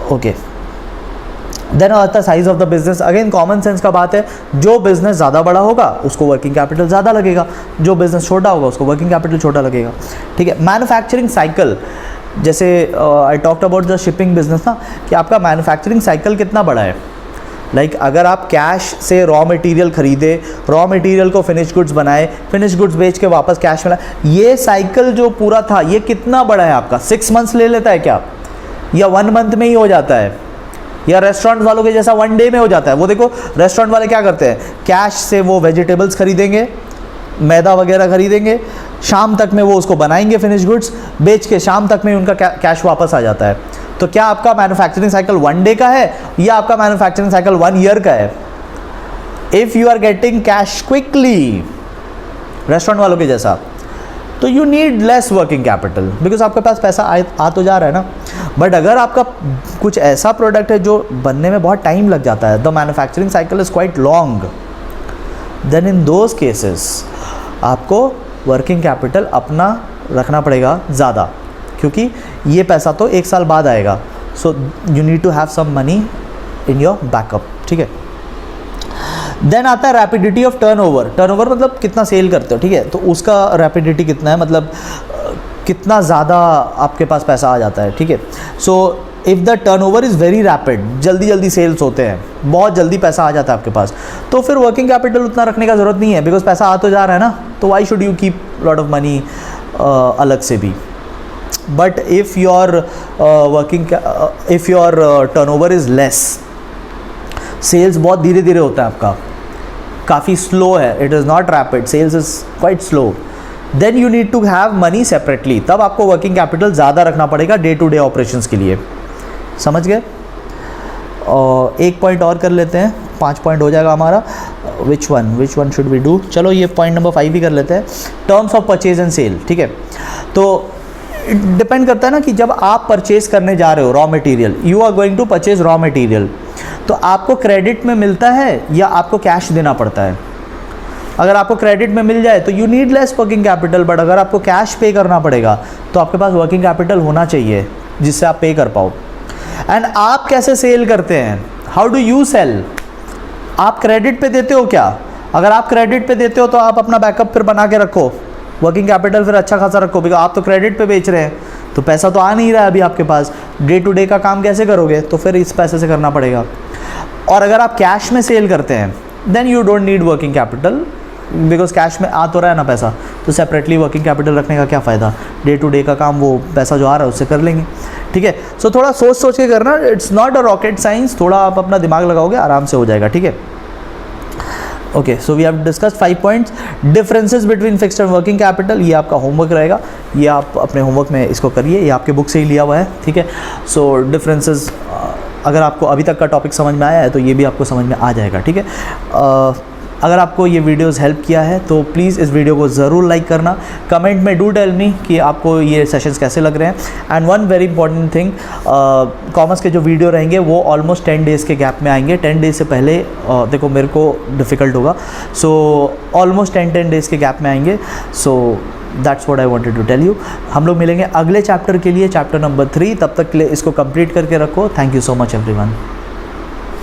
Speaker 1: ओके, देन आता है size of the business. Again common sense का बात है, जो बिजनेस ज़्यादा बड़ा होगा उसको वर्किंग कैपिटल ज़्यादा लगेगा, जो बिजनेस छोटा होगा उसको वर्किंग कैपिटल छोटा लगेगा, ठीक है। मैन्युफैक्चरिंग साइकिल, जैसे I talked about the shipping business ना, कि आपका मैन्युफैक्चरिंग साइकिल कितना बड़ा है। लाइक अगर आप कैश से रॉ मटेरियल खरीदे, रॉ मटेरियल को फिनिश गुड्स बनाए, फिनिश गुड्स बेच के वापस कैश मिला, ये साइकिल जो पूरा था ये कितना बड़ा है आपका? 6 मंथ्स ले लेता है क्या, या 1 मंथ में ही हो जाता है, या रेस्टोरेंट वालों के जैसा 1 डे में हो जाता है? वो देखो, रेस्टोरेंट वाले क्या करते हैं, कैश से वो वेजिटेबल्स खरीदेंगे, मैदा वगैरह खरीदेंगे, शाम तक में वो उसको बनाएंगे फिनिश गुड्स, बेच के शाम तक में उनका कैश वापस आ जाता है। तो क्या आपका मैन्युफैक्चरिंग साइकिल 1 डे का है या आपका मैन्युफैक्चरिंग साइकिल 1 ईयर का है? If you are getting cash quickly restaurant वालों के जैसा, तो you need less working capital because आपके पास पैसा आ तो जा रहा है ना. बट अगर आपका कुछ ऐसा प्रोडक्ट है जो बनने में बहुत टाइम लग जाता है, the manufacturing cycle is quite long, then in those cases आपको वर्किंग कैपिटल अपना रखना पड़ेगा ज़्यादा, क्योंकि ये पैसा तो 1 साल बाद आएगा. So you need to have some money in your backup. ठीक है. देन आता है रैपिडिटी ऑफ टर्नओवर. टर्नओवर मतलब कितना सेल करते हो. ठीक है. तो उसका रैपिडिटी कितना है, मतलब कितना ज़्यादा आपके पास पैसा आ जाता है. ठीक है. So if the turnover is very rapid, जल्दी जल्दी सेल्स होते हैं, बहुत जल्दी पैसा आ जाता है आपके पास, तो फिर वर्किंग कैपिटल उतना रखने का ज़रूरत नहीं है, बिकॉज पैसा आ तो जा रहा है ना. तो why should you keep lot of money अलग से भी. But if your if your turnover is less, sales बहुत धीरे धीरे होता है आपका, काफ़ी स्लो है, it is not rapid, sales is quite slow, then you need to have money separately. तब आपको वर्किंग कैपिटल ज़्यादा रखना पड़ेगा डे टू डे ऑपरेशंस के लिए. समझ गए. और एक पॉइंट और कर लेते हैं, 5 पॉइंट हो जाएगा हमारा. Which one should we do. चलो ये पॉइंट नंबर 5 भी कर लेते हैं, terms of purchase and sale. ठीक है. तो डिपेंड करता है ना कि जब आप परचेज करने जा रहे हो raw material, you are going to purchase raw material, तो आपको क्रेडिट में मिलता है या आपको कैश देना पड़ता है. अगर आपको क्रेडिट में मिल जाए तो you need less working capital, but अगर आपको कैश पे करना पड़ेगा तो आपके पास वर्किंग कैपिटल होना चाहिए जिससे आप पे कर पाओ. एंड आप कैसे सेल करते हैं, हाउ डू यू सेल. आप क्रेडिट पे देते हो क्या. अगर आप क्रेडिट पे देते हो तो आप अपना बैकअप फिर बना के रखो, वर्किंग कैपिटल फिर अच्छा खासा रखो, बिकॉज आप तो क्रेडिट पे बेच रहे हैं, तो पैसा तो आ नहीं रहा है अभी आपके पास. डे टू डे का काम कैसे करोगे, तो फिर इस पैसे से करना पड़ेगा. और अगर आप कैश में सेल करते हैं then you don't need working capital, because cash में आ तो रहा है ना पैसा, तो सेपरेटली वर्किंग कैपिटल रखने का क्या फ़ायदा. डे टू डे का काम वो पैसा जो आ रहा है उससे कर लेंगे. ठीक है. सो थोड़ा सोच सोच के करना, it's not a rocket science, थोड़ा आप अपना दिमाग लगाओगे आराम से हो जाएगा. ठीक है. Okay. So we have discussed 5 points. Differences between fixed and working capital, ये आपका होमवर्क रहेगा, ये आप अपने होमवर्क में इसको करिए, ये आपके बुक से ही लिया हुआ है. ठीक है. सो डिफरेंसेस, अगर आपको अभी तक का टॉपिक समझ में आया है तो ये भी आपको समझ में आ जाएगा. ठीक है. अगर आपको ये वीडियोस हेल्प किया है तो प्लीज़ इस वीडियो को ज़रूर लाइक करना. कमेंट में डू टेल मी कि आपको ये सेशंस कैसे लग रहे हैं. And one very important thing, commerce के जो वीडियो रहेंगे वो ऑलमोस्ट 10 डेज़ के गैप में आएंगे. 10 डेज़ से पहले देखो मेरे को डिफ़िकल्ट होगा, सो ऑलमोस्ट 10 डेज़ के गैप में आएंगे. So that's what I wanted to tell you. हम लोग मिलेंगे अगले चैप्टर के लिए, चैप्टर नंबर 3. तब तक के लिए इसको कंप्लीट करके रखो. Thank you so much everyone.